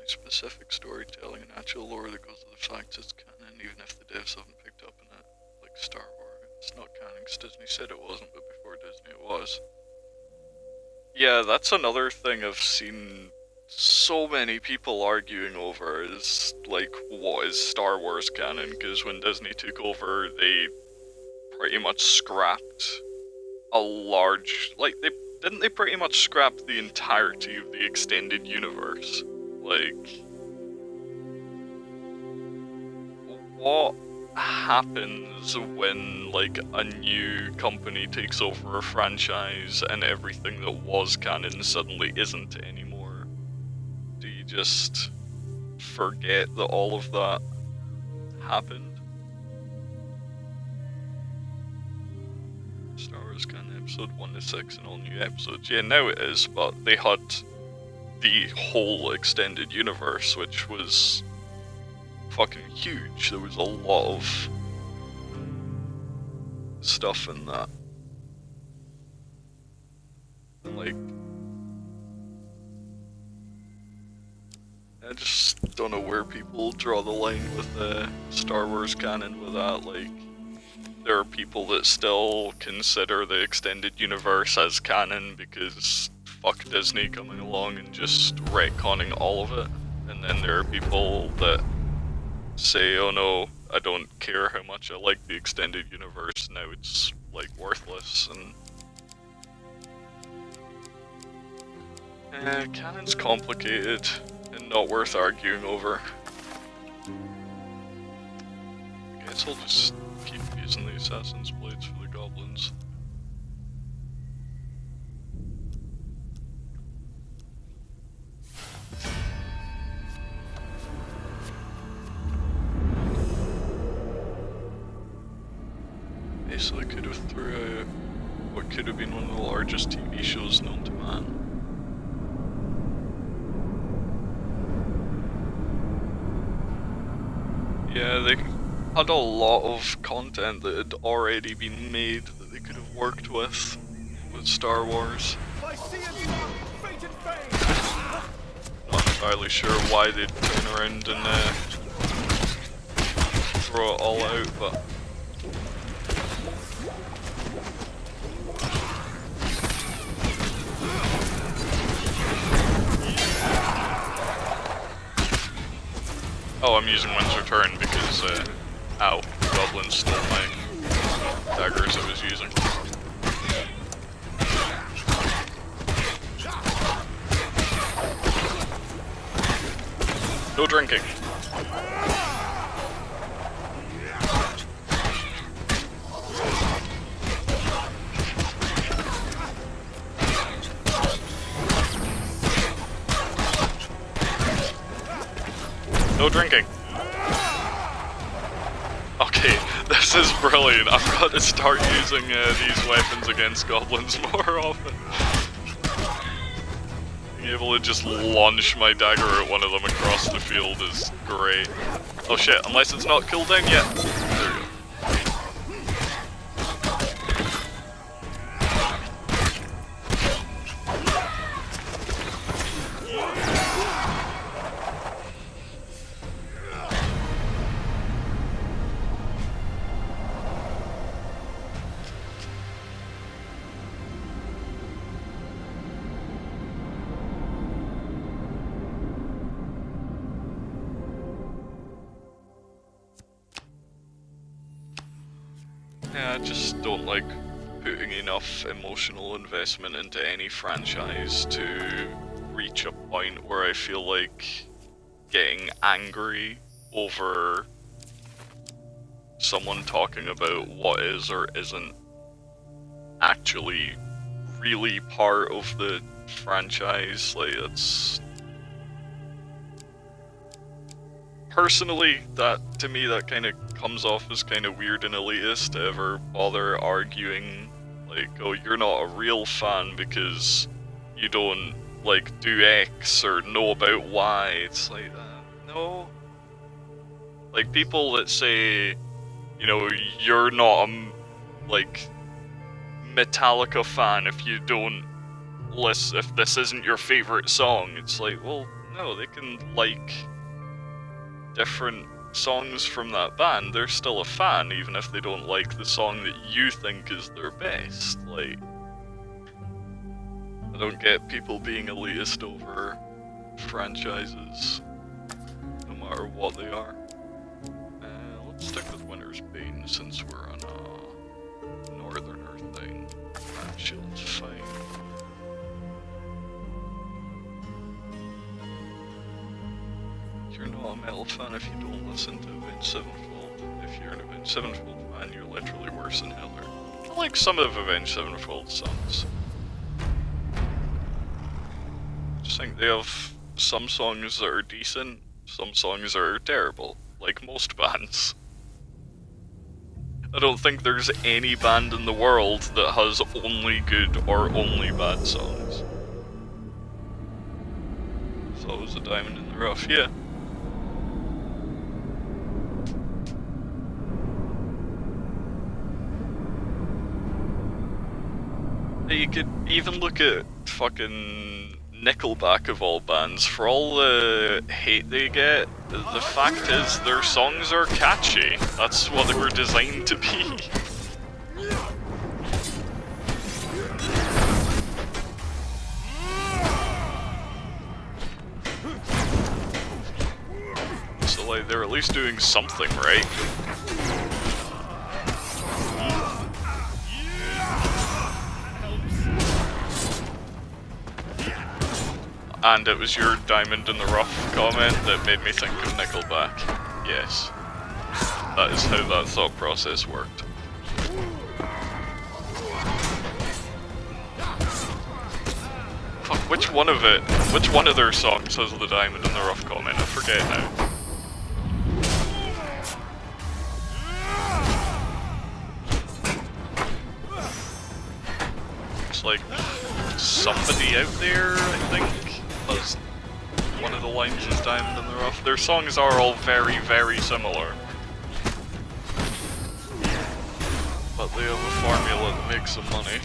Specific storytelling and actual lore that goes to the fact it's canon, even if the devs haven't picked up on it, like Star Wars. It's not canon because Disney said it wasn't, but before Disney it was. Yeah, that's another thing I've seen so many people arguing over, is like, what is Star Wars canon? Because when Disney took over, they pretty much scrapped a large, like, they pretty much scrap the entirety of the extended universe. Like, what happens when, like, a new company takes over a franchise and everything that was canon suddenly isn't anymore? Do you just forget that all of that happened? Star Wars canon episode 1 to 6 and all new episodes. Yeah, now it is, but they had the whole extended universe, which was fucking huge. There was a lot of stuff in that. And like, I just don't know where people draw the line with the Star Wars canon with that. Like, there are people that still consider the extended universe as canon because fuck Disney coming along and just retconning all of it. And then there are people that say, oh no, I don't care how much I like the extended universe, now it's like worthless. And canon's complicated and not worth arguing over. I guess I'll just keep using the Assassin's Blades for the goblins. Basically could have threw out what could have been one of the largest TV shows known to man. Yeah, they had a lot of content that had already been made that they could have worked with Star Wars. Not entirely sure why they'd turn around and throw it all out, but Oh, I'm using Wind's Return because, ow, Goblin stole my daggers I was using. No drinking. No drinking. Okay, this is brilliant. I've got to start using these weapons against goblins more often. Being able to just launch my dagger at one of them across the field is great. Oh shit, unless it's not cooldown yet. There we go. Yeah, I just don't like putting enough emotional investment into any franchise to reach a point where I feel like getting angry over someone talking about what is or isn't actually really part of the franchise. Like, it's... Personally, that, to me, that kind of comes off as kind of weird and elitist to ever bother arguing, like, oh, you're not a real fan because you don't, like, do X or know about Y. It's like, no. Like, people that say, you know, you're not a, like, Metallica fan if you don't listen, if this isn't your favorite song. It's like, well, no, they can like different songs from that band. They're still a fan, even if they don't like the song that you think is their best. Like, I don't get people being elitist over franchises, no matter what they are. Let's stick with Winter's Bane since we're on a northerner thing. That shield's fine. You're not a metal fan if you don't listen to Avenged Sevenfold. If you're an Avenged Sevenfold fan, you're literally worse than Hitler. I like some of Avenged Sevenfold songs. I just think they have some songs that are decent, some songs that are terrible, like most bands. I don't think there's any band in the world that has only good or only bad songs. So it was a diamond in the rough, yeah. You could even look at fucking Nickelback of all bands. For all the hate they get, the fact is their songs are catchy. That's what they were designed to be. So like, they're at least doing something right. And it was your diamond in the rough comment that made me think of Nickelback. Yes. That is how that thought process worked. Fuck, which one of their songs has the diamond in the rough comment? I forget now. It's like somebody out there, I think, has one of the lines is diamond in the rough. Their songs are all very, very similar. But they have a formula that makes them money.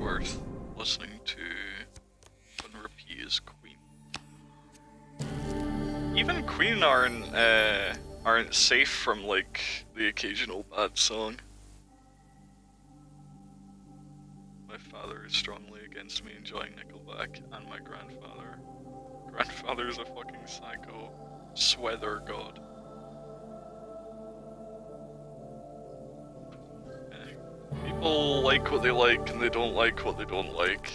worth listening to when Repeat is Queen. Even Queen aren't safe from like the occasional bad song. My father is strongly against me enjoying Nickelback, and my grandfather. Grandfather's a fucking psycho. Sweather god. People like what they like and they don't like what they don't like.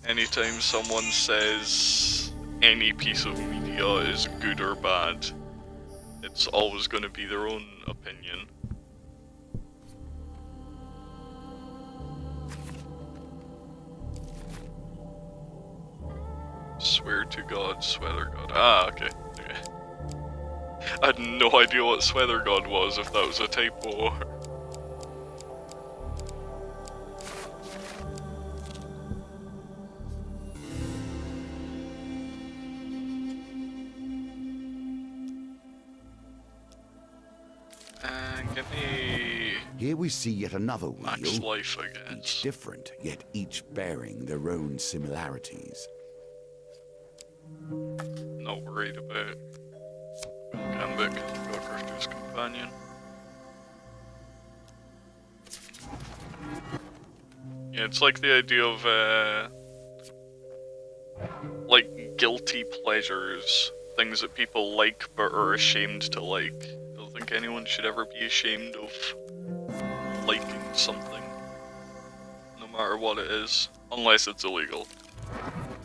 Anytime someone says any piece of media is good or bad, it's always going to be their own opinion. Swear to God, Sweather God. Ah, okay. I had no idea what Sweather God was, if that was a typo. Give me... Here we see yet another wheel. Max life, I guess. Each different, yet each bearing their own similarities. Not worried about Gambit, because we've got Grifter's Companion. Yeah, it's like the idea of, like, guilty pleasures. Things that people like but are ashamed to like. I don't think anyone should ever be ashamed of liking something. No matter what it is. Unless it's illegal.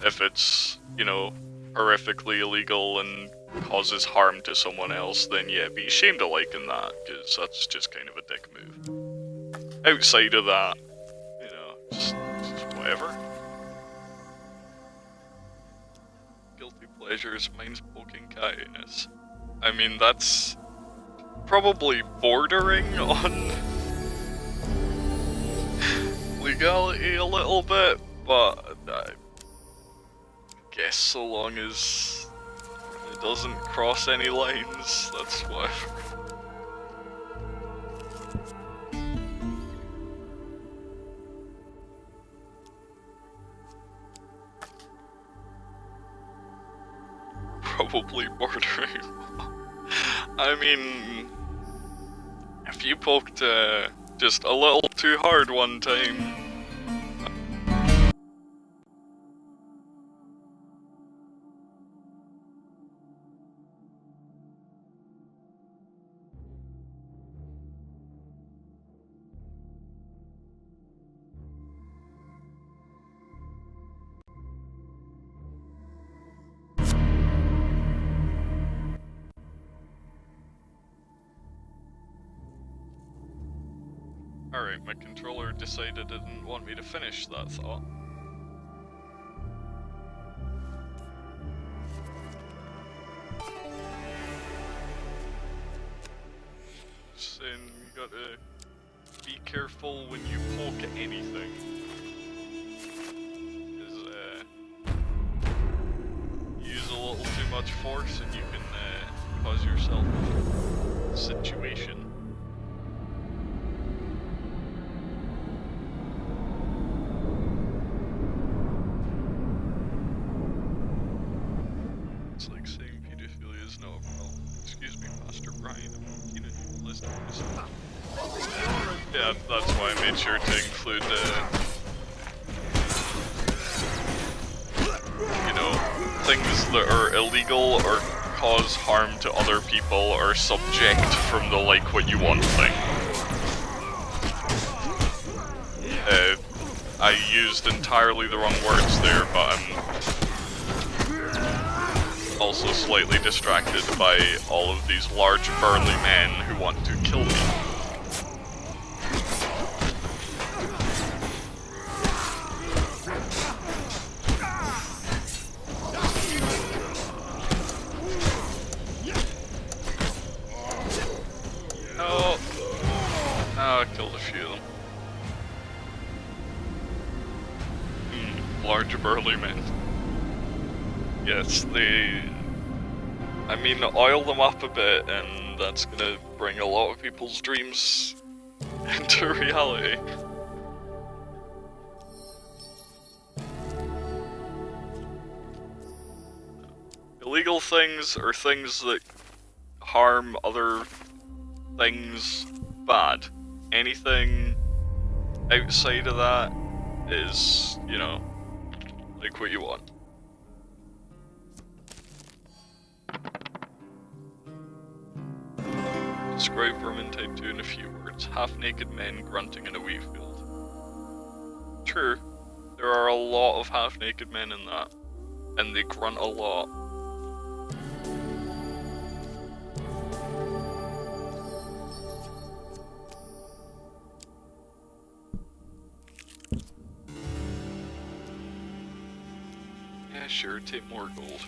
If it's, you know, horrifically illegal and causes harm to someone else, then yeah, be ashamed of liking that, because that's just kind of a dick move. Outside of that, you know, just whatever. Guilty pleasures, mine's poking kindness. I mean, that's probably bordering on legality a little bit, but I guess so long as it doesn't cross any lines, that's whatever. Probably bordering. I mean, if you poked just a little too hard one time. Alright, my controller decided it didn't want me to finish that thought. Saying you gotta be careful when you poke anything. Use a little too much force and you can cause yourself a situation. It's like saying pedophilia is no problem. Excuse me, Master Brian, I'm keen on your list of this. Yeah, that's why I made sure to include, you know, things that are illegal or cause harm to other people or subject from the like what you want thing. I used entirely the wrong words there, but I'm also slightly distracted by all of these large burly men who want to kill me. I killed a few of them. Large burly men. Yes, I mean, oil them up a bit, and that's gonna bring a lot of people's dreams into reality. Illegal things are things that harm other things bad. Anything outside of that is, you know, like what you want. Describe Vermin Type 2 in a few words. Half-naked men grunting in a wheat field. True, there are a lot of half-naked men in that, and they grunt a lot. Yeah, sure, take more gold.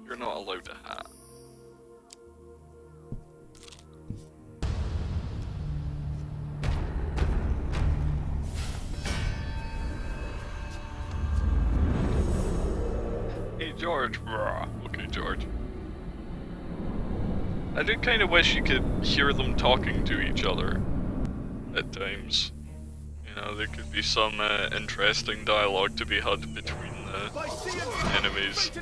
You're not allowed a hat. Hey George. Okay, George. I do kind of wish you could hear them talking to each other at times. You know, there could be some interesting dialogue to be had between the enemies.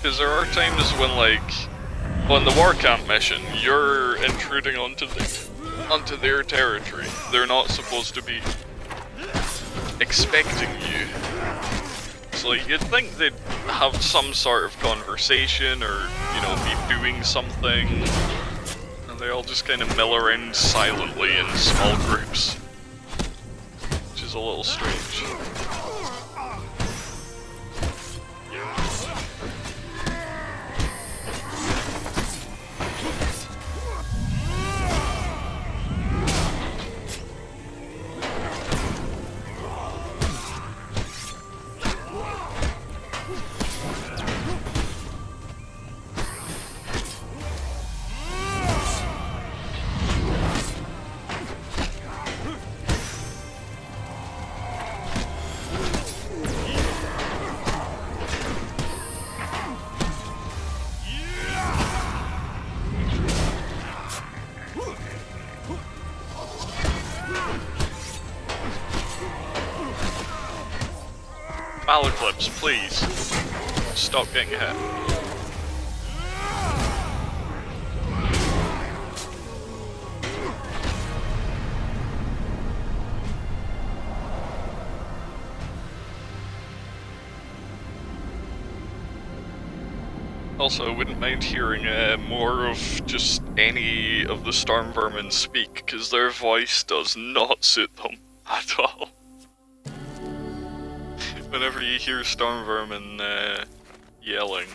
Because there are times when, like, on the war camp mission, you're intruding onto their territory. They're not supposed to be expecting you. So you'd think they'd have some sort of conversation or, you know, be doing something. And they all just kind of mill around silently in small groups. Which is a little strange. Malaclypse, please. Stop getting hit. Also, I wouldn't mind hearing more of just any of the storm vermin speak, because their voice does not suit them at all. Whenever you hear storm vermin yelling,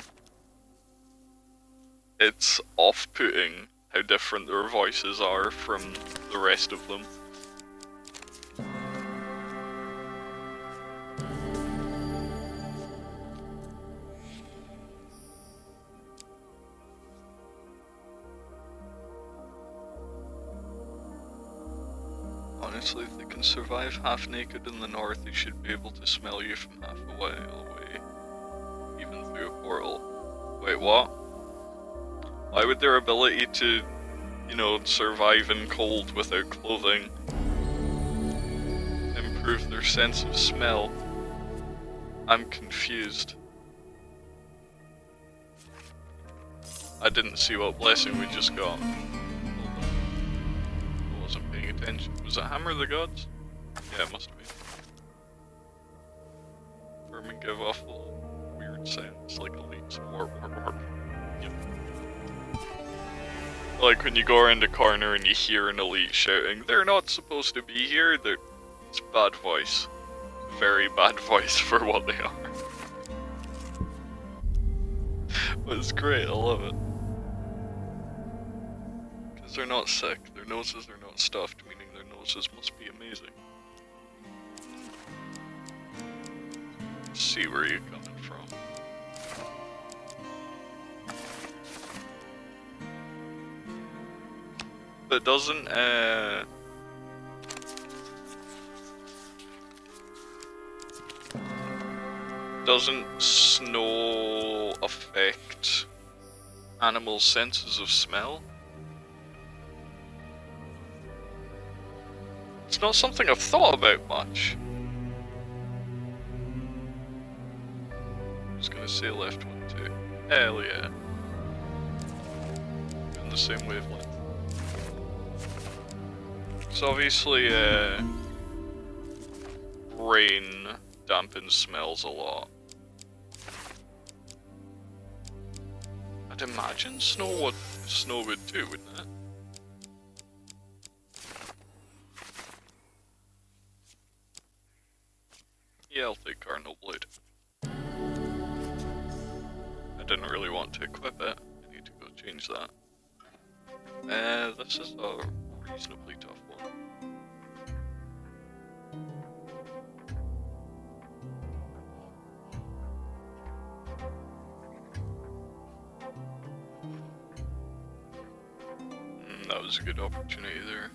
it's off-putting how different their voices are from the rest of them. Honestly, if they can survive half naked in the north, they should be able to smell you from half a mile away, even through a portal. Wait, what? Why would their ability to, you know, survive in cold without clothing improve their sense of smell? I'm confused. I didn't see what blessing we just got. I wasn't paying attention. Was it Hammer of the Gods? Yeah, it must be. Vermin give off little weird sounds like elites. Warp. Yep. Like when you go around a corner and you hear an elite shouting, "They're not supposed to be here." It's bad voice. Very bad voice for what they are. But it's great, I love it. Because they're not sick, their noses are not stuffed, meaning their noses must be amazing. Let's see where you're coming from. But doesn't snow affect animals' senses of smell? It's not something I've thought about much. I'm just gonna say left one too. Hell yeah. In the same wavelength. So obviously, rain dampens smells a lot. I'd imagine snow would too, wouldn't it? Yeah, I'll take Cardinal Blade. I didn't really want to equip it. I need to go change that. This is a reasonably tough one. That was a good opportunity there.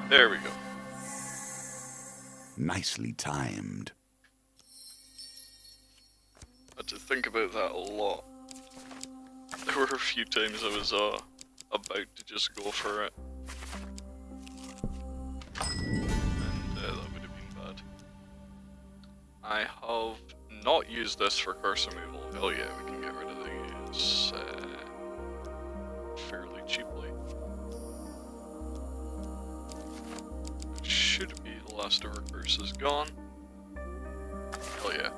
There we go. Nicely timed. I had to think about that a lot. There were a few times I was about to just go for it. And that would have been bad. I have not used this for curse removal. Hell yeah, we can get rid of these fairly cheaply. Should be the last of our curses gone. Hell yeah.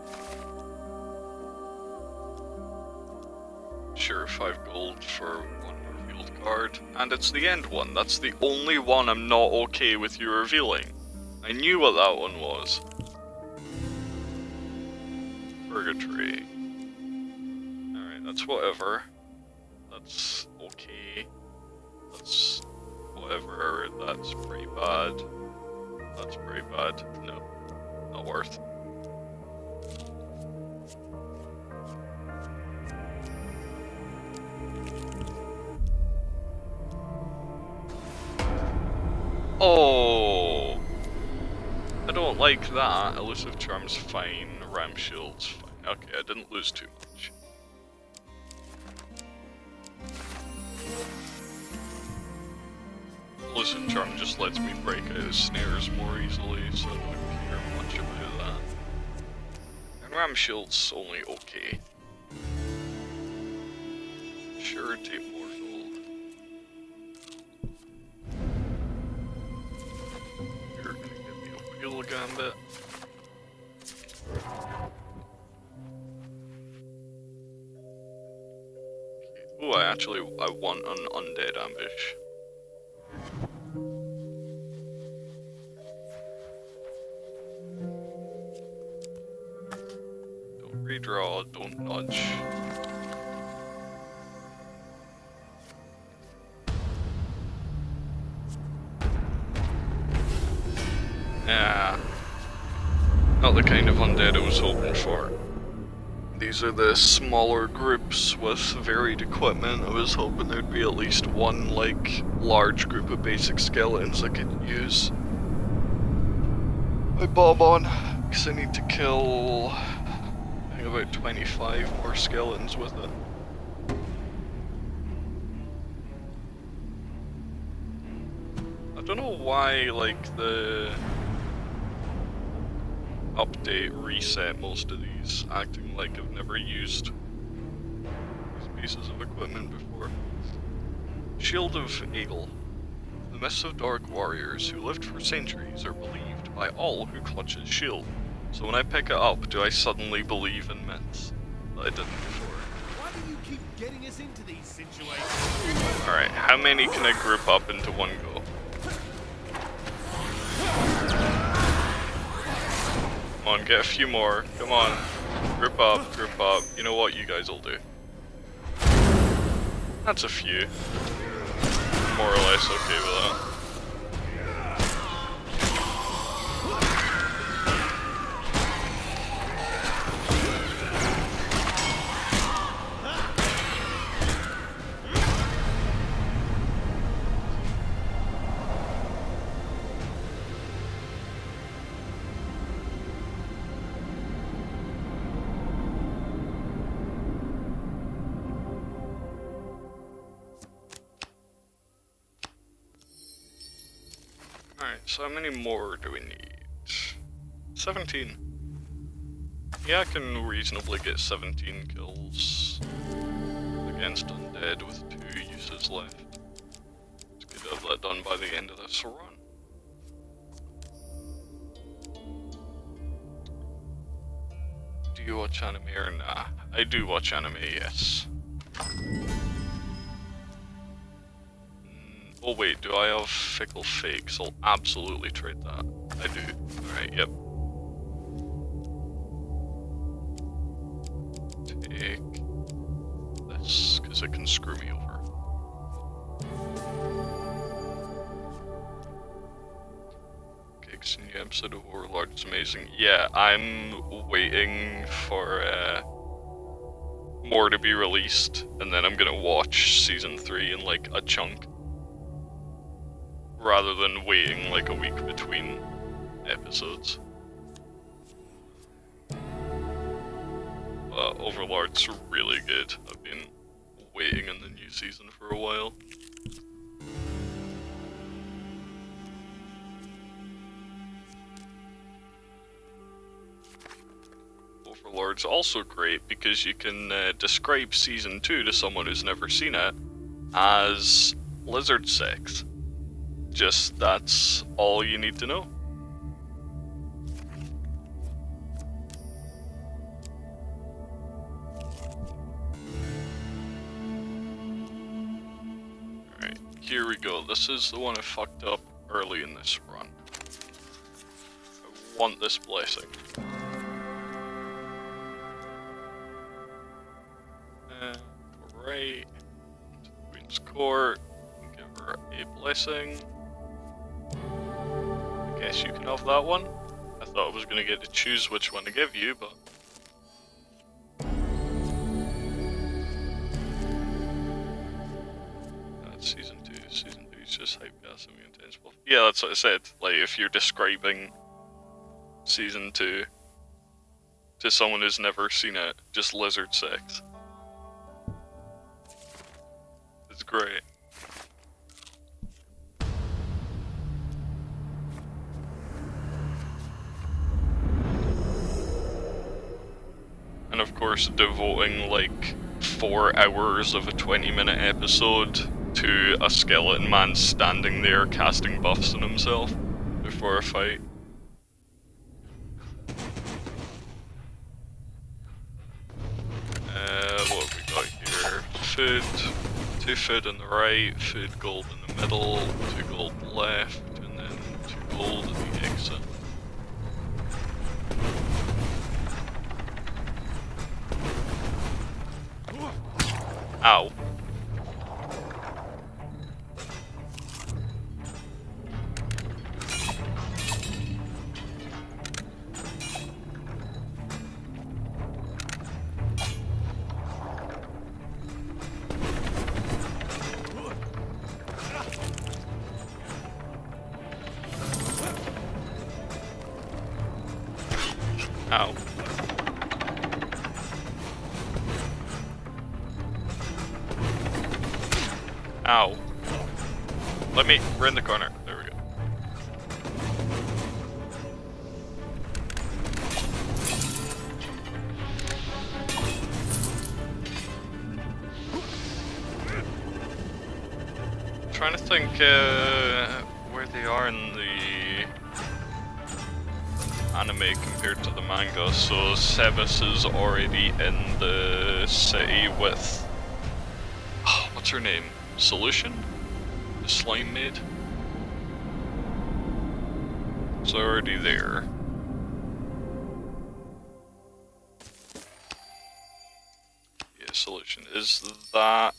Sure, 5 gold for one revealed card. And it's the end one. That's the only one I'm not okay with you revealing. I knew what that one was. Purgatory. Alright, that's whatever. That's okay. That's whatever. That's pretty bad. That's pretty bad. No, not worth. Oh, I don't like that. Elusive Charm's fine. Ram Shield's fine. Okay, I didn't lose too much. Elusive Charm just lets me break out of snares more easily, so I don't care much about that. And Ram Shield's only okay. Sure, take more gold. You're gonna give me a wheel gambit. Okay. Ooh, I want an undead ambush. Don't redraw, don't nudge. Yeah, not the kind of undead I was hoping for. These are the smaller groups with varied equipment. I was hoping there'd be at least one, like, large group of basic skeletons I could use my bob on, because I need to kill, I think, about 25 more skeletons with it. I don't know why, like, the update reset most of these, acting like I've never used these pieces of equipment before. Shield of Eagle. The myths of dark warriors who lived for centuries are believed by all who clutch his shield. So when I pick it up, do I suddenly believe in myths that I didn't before? Why do you keep getting us into these situations? Alright, how many can I group up into one go? Come on, get a few more. Come on. Group up, group up. You know what? You guys will do. That's a few. More or less okay with that. Alright, so how many more do we need? 17. Yeah, I can reasonably get 17 kills against undead with 2 uses left. It's good to have that done by the end of this run. Do you watch anime or nah? I do watch anime, yes. Oh wait, do I have Fickle Fakes? I'll absolutely trade that. I do. Alright, yep. Take this, because it can screw me over. Okay, because the new episode of Overlord is amazing. Yeah, I'm waiting for more to be released, and then I'm gonna watch season 3 in like a chunk. Rather than waiting like a week between episodes. Overlord's really good. I've been waiting in the new season for a while. Overlord's also great because you can describe season 2 to someone who's never seen it as lizard sex. Just that's all you need to know. Alright, here we go. This is the one I fucked up early in this run. I want this blessing. Right. Queen's Court. Give her a blessing. I guess you can have that one. I thought I was gonna get to choose which one to give you, but... That's season 2. Season 2 is just hype gas and intense buff. Yeah, that's what I said. Like, if you're describing season 2 to someone who's never seen it, just lizard sex. It's great. And of course, devoting like 4 hours of a 20-minute episode to a skeleton man standing there casting buffs on himself before a fight. What have we got here? Food. 2 food on the right, food gold in the middle, 2 gold left, and then 2 gold at the exit. Ow. Ow. Ow. We're in the corner. There we go. Trying to think where they are in the anime compared to the manga. So Sevis is already in the city with what's her name? Solution? The slime maid? So already there. Yeah, Solution. Is that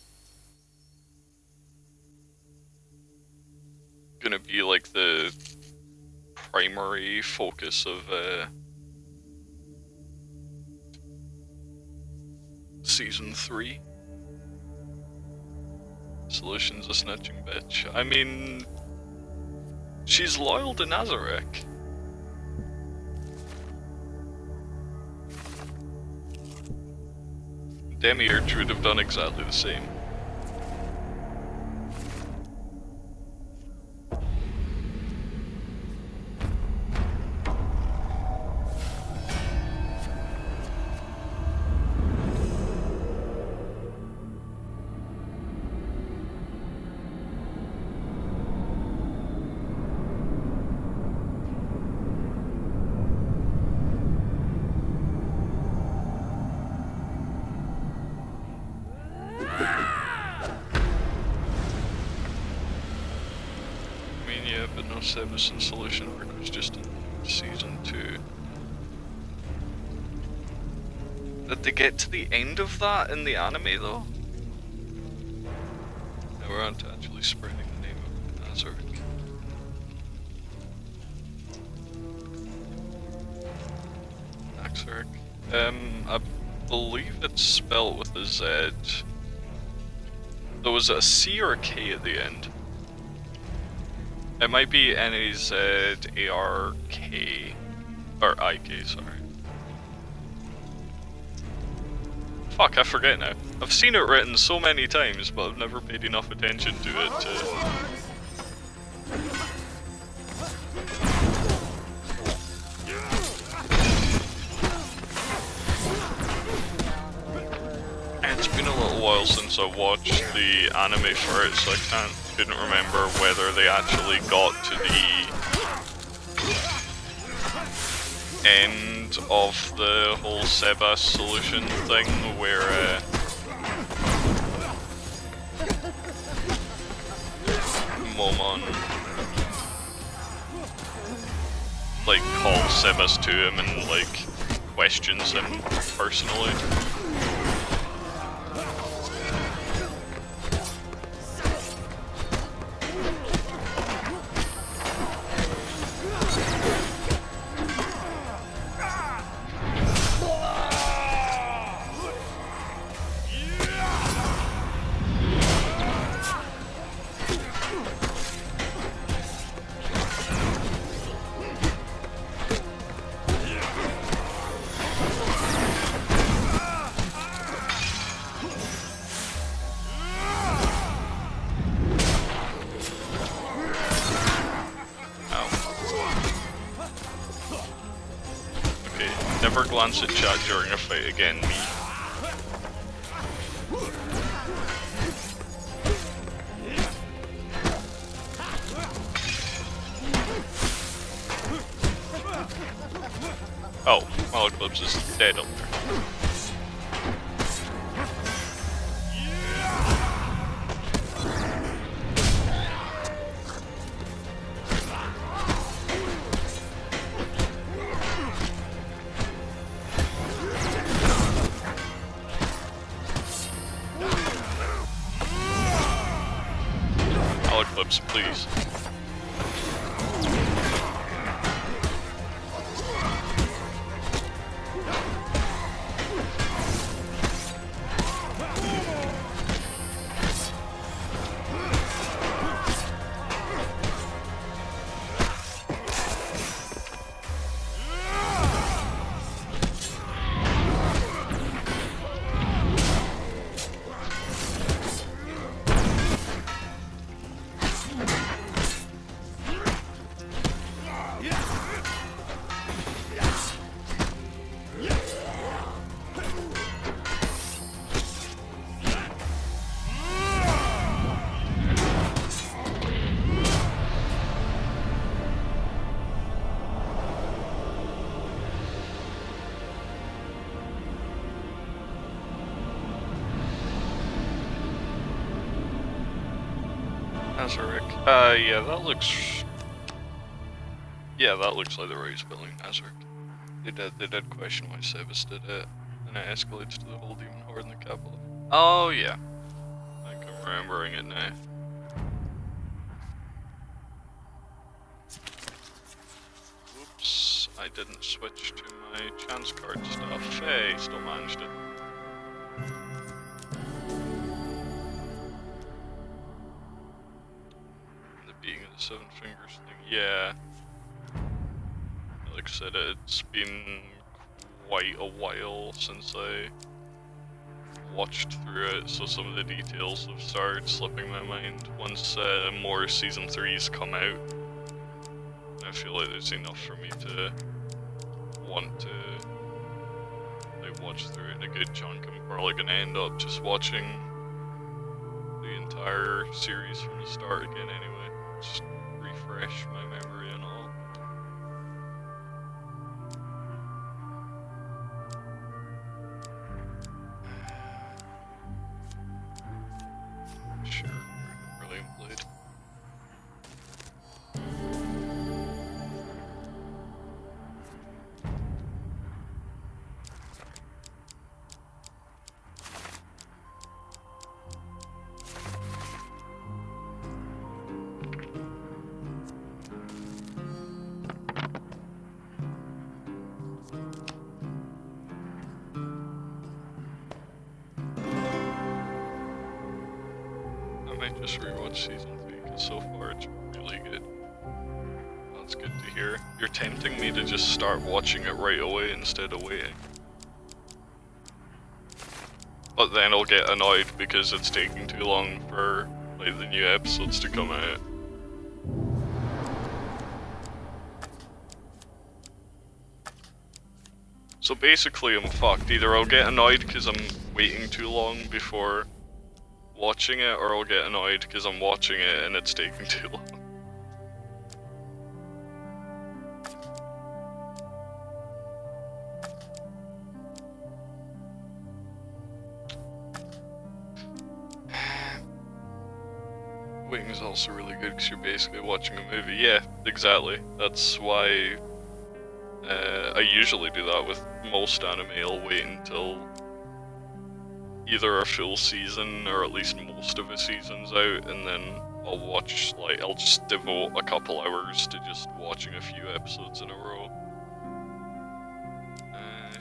gonna be like the primary focus of season 3? Solution's a snitching bitch. I mean, she's loyal to Nazarek. Demiurge would have done exactly the same. mean, yeah, but no Sebas and Solution arc was just in season 2. Did they get to the end of that in the anime though? They weren't actually spreading the name of Nazarick. I believe it's spelled with a Z. There was a C or a K at the end. It might be N-A-Z-A-R-K. Or I-K, sorry. Fuck, I forget now. I've seen it written so many times, but I've never paid enough attention to it to... It's been a little while since I watched the anime for it, so I didn't remember whether they actually got to the end of the whole Sebas solution thing, where Momon like calls Sebas to him and like questions him personally. Never glance at chat during a fight again, me. Oh, Malaclypse is dead up there. Malaclypse, please. Nazarick. Yeah, that looks... Yeah, that looks like the right spelling, Nazarick. They did question why Sebas did it, and it escalates to the whole demon horde in the capital. Oh, yeah. I think I'm remembering it now. Whoops, I didn't switch to my chance card stuff. Hey, still managed it. Being of the Seven Fingers thing, yeah. Like I said, it's been quite a while since I watched through it, so some of the details have started slipping my mind. Once more Season 3's come out, I feel like there's enough for me to want to like watch through it in a good chunk. I'm probably gonna end up just watching the entire series from the start again anyway. Just refresh my memory and all. Sure, brilliant blade. just rewatched season 3 because so far it's really good. That's good to hear. You're tempting me to just start watching it right away instead of waiting. But then I'll get annoyed because it's taking too long for like the new episodes to come out. So basically I'm fucked. Either I'll get annoyed because I'm waiting too long before watching it, or I'll get annoyed because I'm watching it and it's taking too long. Waiting is also really good because you're basically watching a movie. Yeah, exactly. That's why I usually do that with most anime. I'll wait until either a full season or at least most of a season's out, and then I'll watch, like, I'll just devote a couple hours to just watching a few episodes in a row.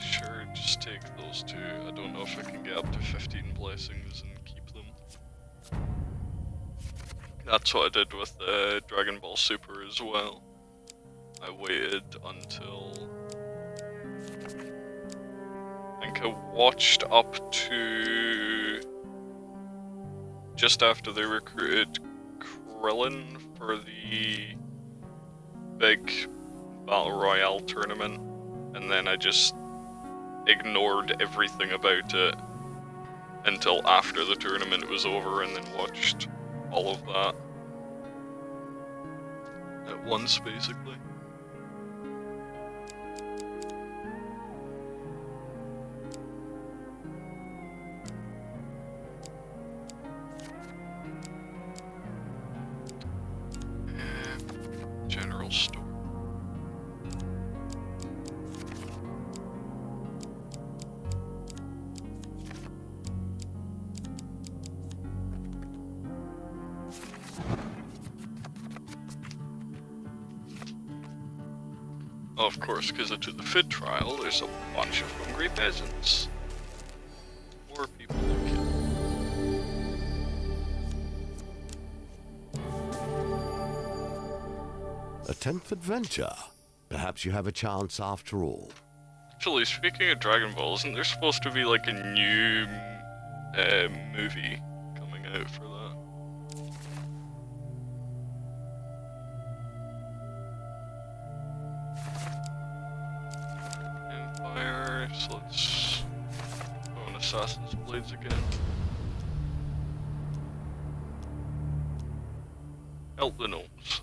Sure, just take those two. I don't know if I can get up to 15 blessings and keep them. That's what I did with Dragon Ball Super as well. I waited until I think I watched up to just after they recruited Krillin for the big Battle Royale tournament, and then I just ignored everything about it until after the tournament was over, and then watched all of that at once, basically. General store. Of course, because to the food trial, there's a bunch of hungry peasants. More people than kill. A 10th adventure. Perhaps you have a chance after all. Actually, speaking of Dragon Ball, isn't there supposed to be like a new movie coming out for that? Empire, so let's go on Assassin's Blades again. Help the gnomes.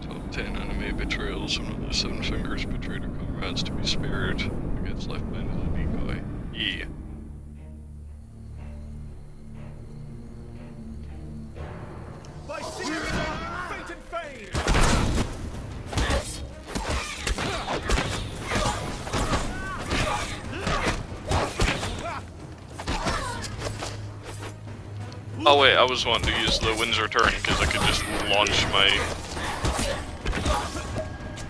Top 10 anime betrayals. One of the Seven Fingers betrayed her comrades to be spared. Who gets left behind as a decoy? E. By seeing fate and fame! Oh wait, I was wanting to use the Wind's Return because I could just launch my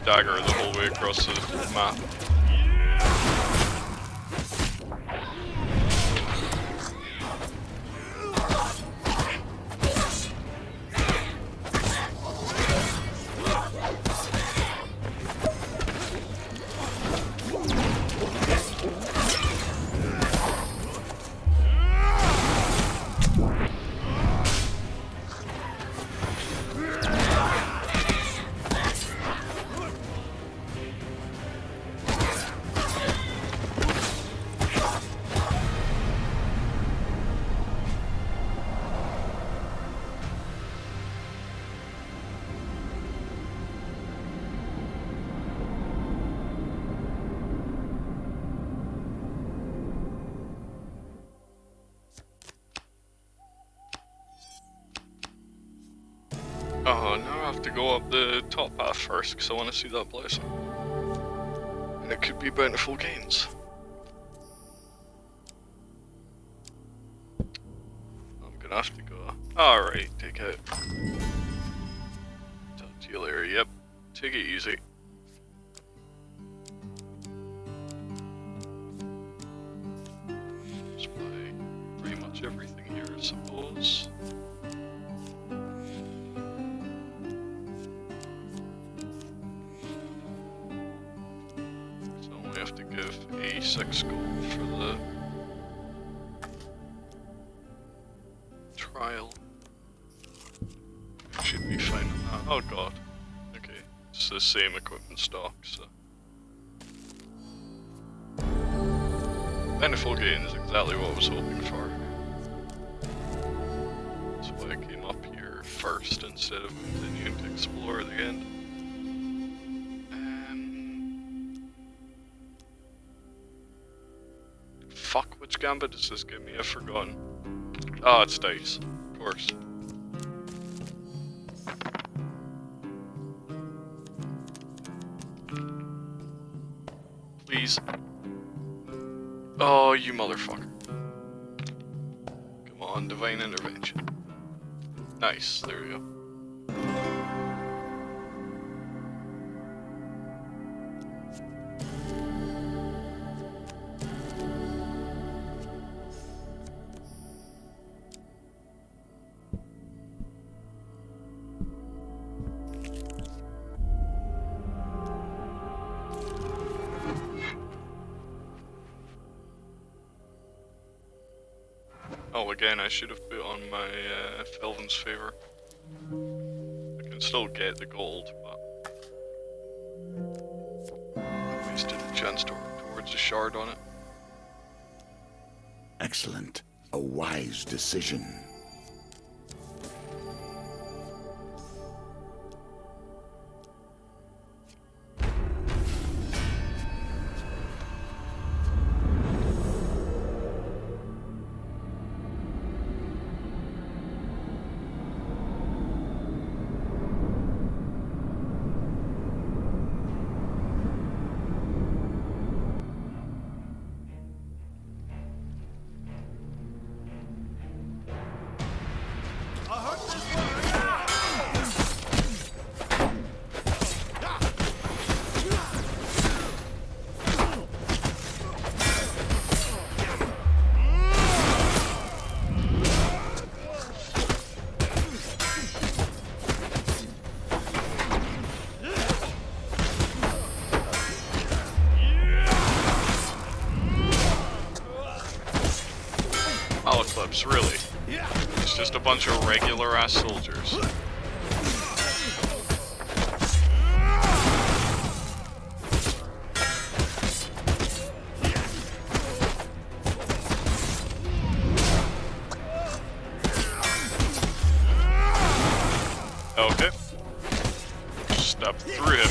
dagger the whole way across the map. Oh, now I have to go up the top path first because I want to see that blessing. And it could be bountiful gains. I'm gonna have to go. Alright, take out. See you later. Yep. Take it easy. Just buy pretty much everything here, I suppose. So we have to give a 6 gold for the trial. Should be fine on that. Oh god. Okay. It's the same equipment stock, so. Manifold gain is exactly what I was hoping for. That's why I came up here first instead of continuing to explore the end. Fuck, which gambit does this give me? I've forgotten. Ah, it's dice. Of course. Please. Oh, you motherfucker. Come on, divine intervention. Nice, there we go. Oh, again, I should have put on my Felvin's favor. I can still get the gold, but I wasted a chance to work towards a shard on it. Excellent. A wise decision. Malaclypse, really? It's just a bunch of regular-ass soldiers. Okay. Step through him.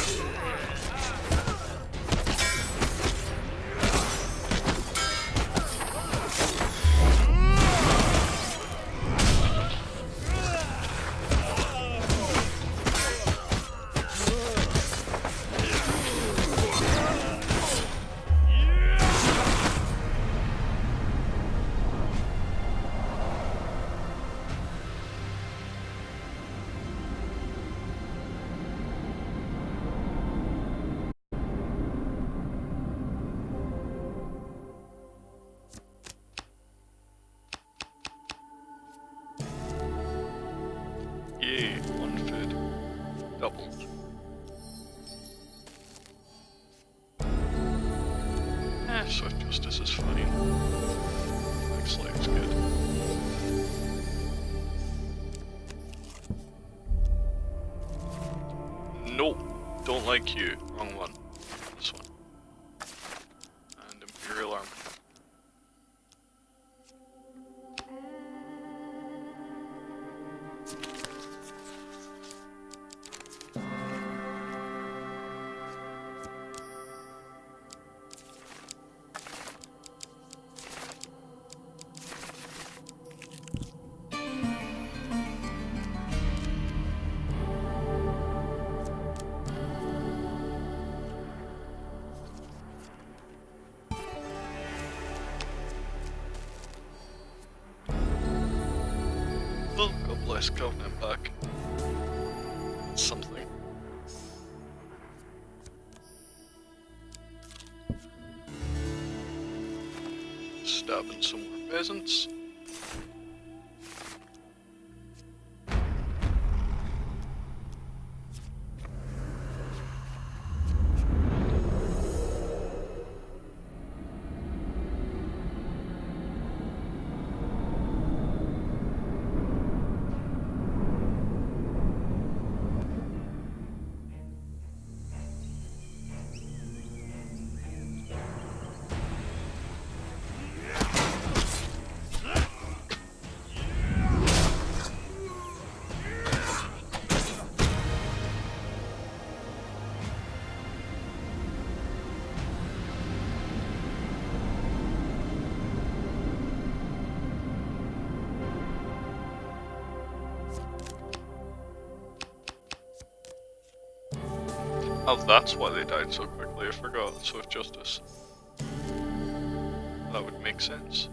Yay, 1 food. Doubled. Swift Justice is fine. Next lane's good. Nope, don't like you. Wrong one. This one. And Imperial Armor. Oh, God bless Covenant back. Something. Stabbing some more peasants. Oh, that's why they died so quickly, I forgot. Swift justice. That would make sense.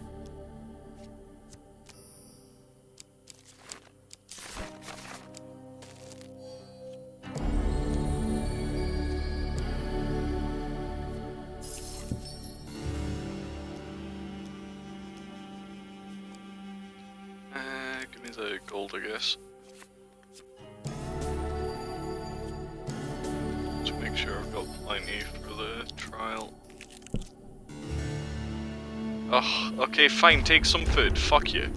Give me the gold, I guess. Make sure I've got plenty for the trial. Ugh, okay, fine, take some food, fuck you.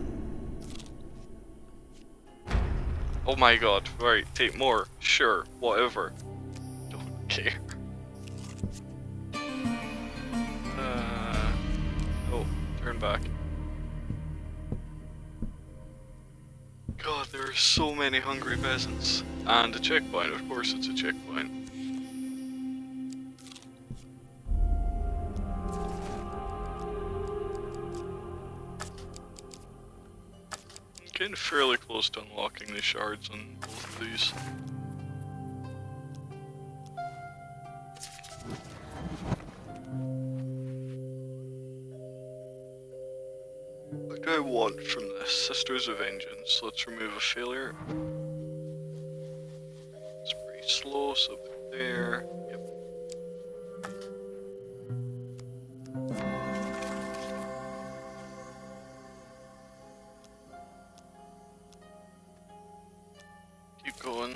Oh my god, right, take more, sure, whatever. Don't care. Oh, turn back. God, there are so many hungry peasants. And a checkpoint, of course it's a checkpoint. Getting fairly close to unlocking the shards on both of these. What do I want from this? Sisters of Vengeance. Let's remove a failure. It's pretty slow, so there. Yep. Keep going.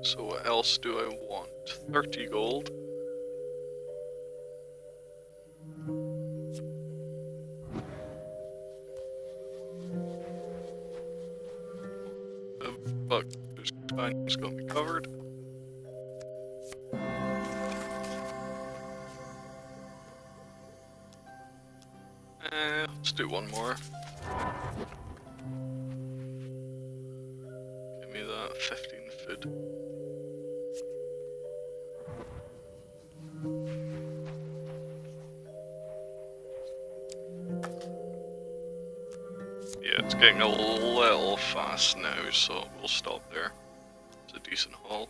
So what else do I want? 30 gold. Fuck, there's Spaniard's got me covered. Let's do one more. Give me that 15 food. Yeah, it's getting a little fast now, so we'll stop there. It's a decent haul.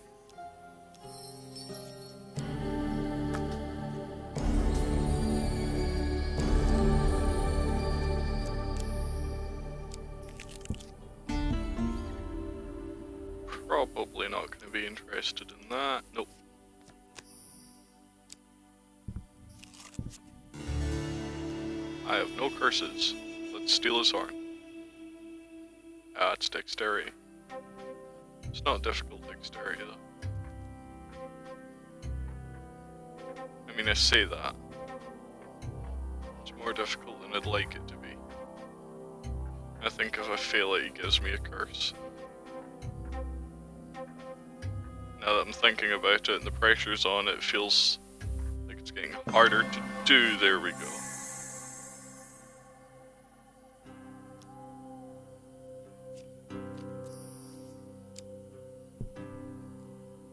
Probably not going to be interested in that. Nope. I have no curses. Let's steal his horn. Ah, it's dexterity. It's not difficult dexterity though. I mean, I say that. It's more difficult than I'd like it to be. I think if I fail it, he gives me a curse. Now that I'm thinking about it and the pressure's on, it feels like it's getting harder to do. There we go.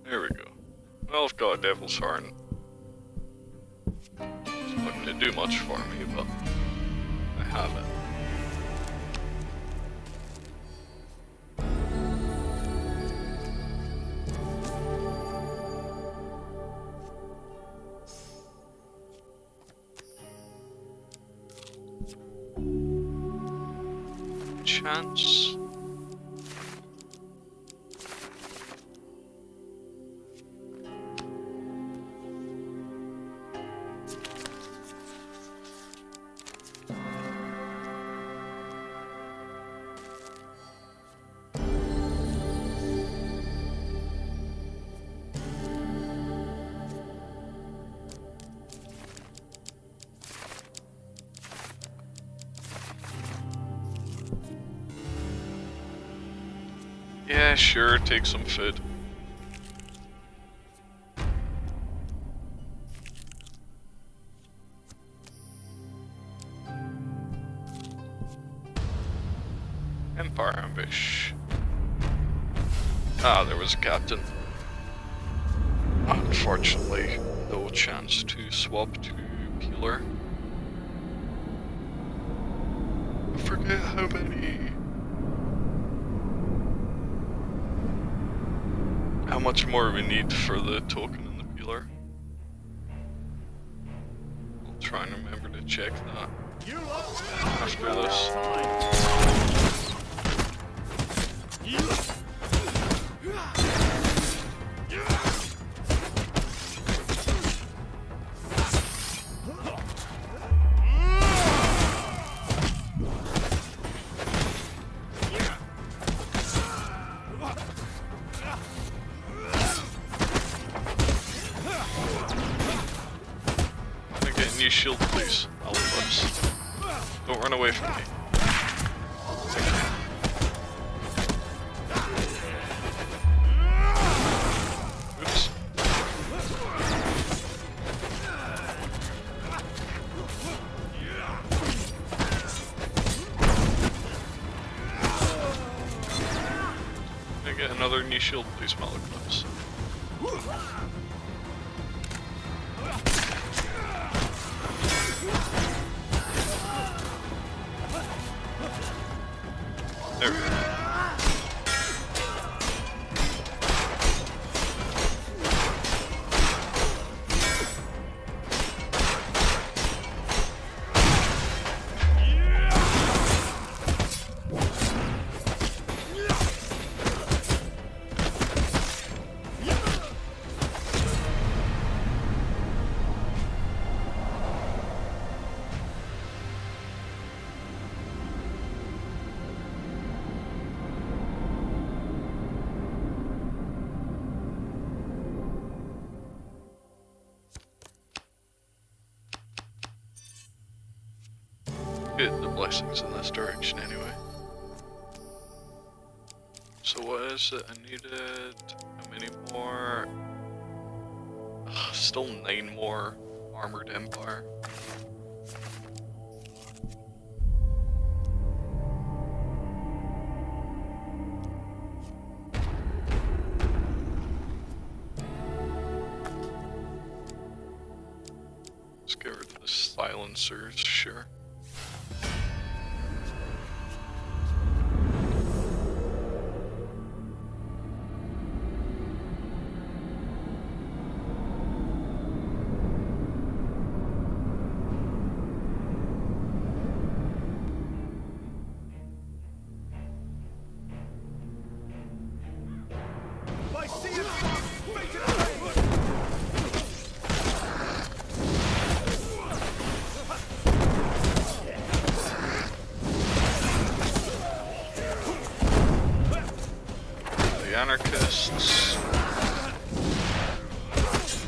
There we go. Well, I've got a Devil's Horn. It's not going to do much for me, but I have it. Chance. Yeah, sure, take some food. Empire ambush. Ah, there was a captain. Unfortunately, no chance to swap to Peeler. I forget how many. How much more we need for the token in the Peeler. I'll try and remember to check that after this. New shield, please. Malaclypse. Don't run away from me. Oops. Can I get another new shield, please, Malaclypse? There we go. Get the blessings in this direction anyway. So what is it I needed? How many more? Ugh, still 9 more Armored Empire. Let's get rid of the silencers, sure. Anarchists.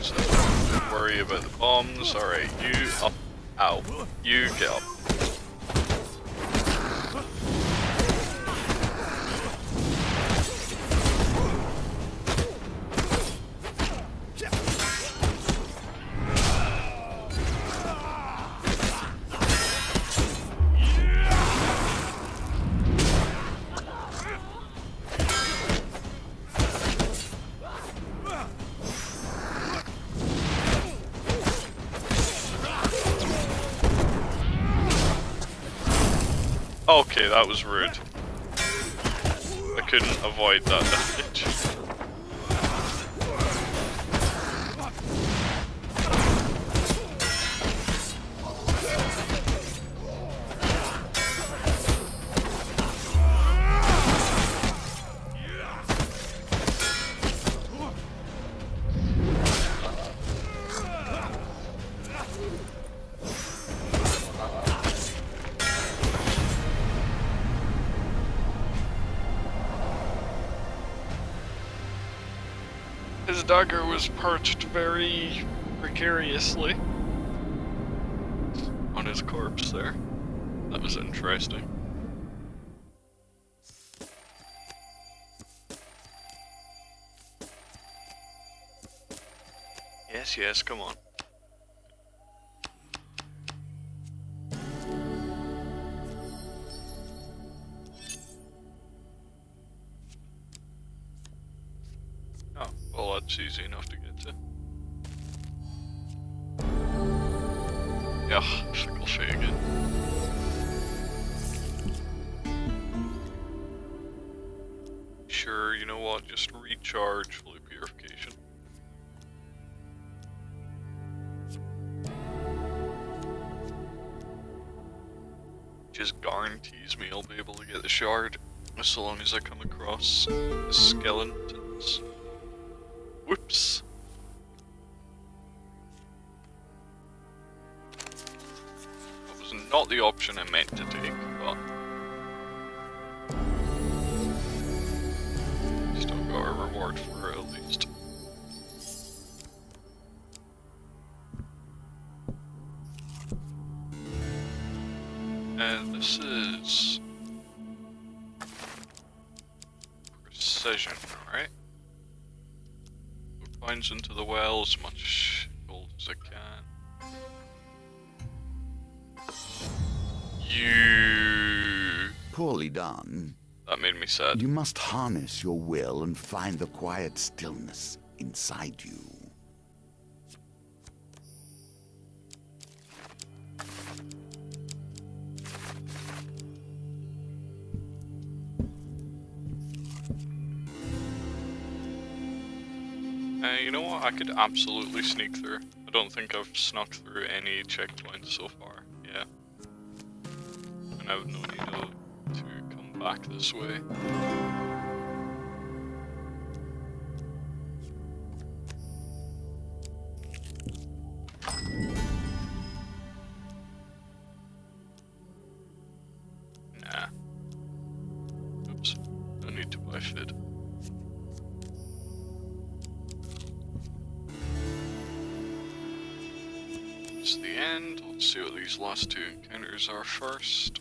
So don't worry about the bombs. Alright, you up. Ow. You get up. Okay, that was rude. I couldn't avoid that damage. His dagger was perched very precariously on his corpse there. That was interesting. Yes, yes, come on. Oh, well, that's easy enough to get to. Yeah, fickle shit again. Sure, you know what, just recharge fluid purification. Just guarantees me I'll be able to get the shard so long as I come across the skeletons. Whoops. That was not the option I meant to take, but still got a reward for it at least. And this is precision, right? Put finds into the well as much gold as I can. You. Poorly done. That made me sad. You must harness your will and find the quiet stillness inside you. You know what? I could absolutely sneak through. I don't think I've snuck through any checkpoints so far. Yeah. And I have no need to come back this way. Nah. Oops. No need to buy FID. It's the end. Let's see what these last two encounters are first.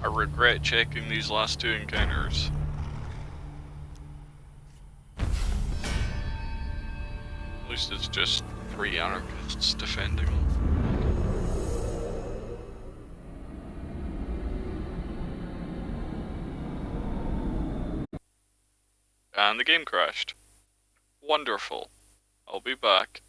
I regret checking these last two encounters. At least it's just 3 anarchists defending them. And the game crashed. Wonderful. I'll be back.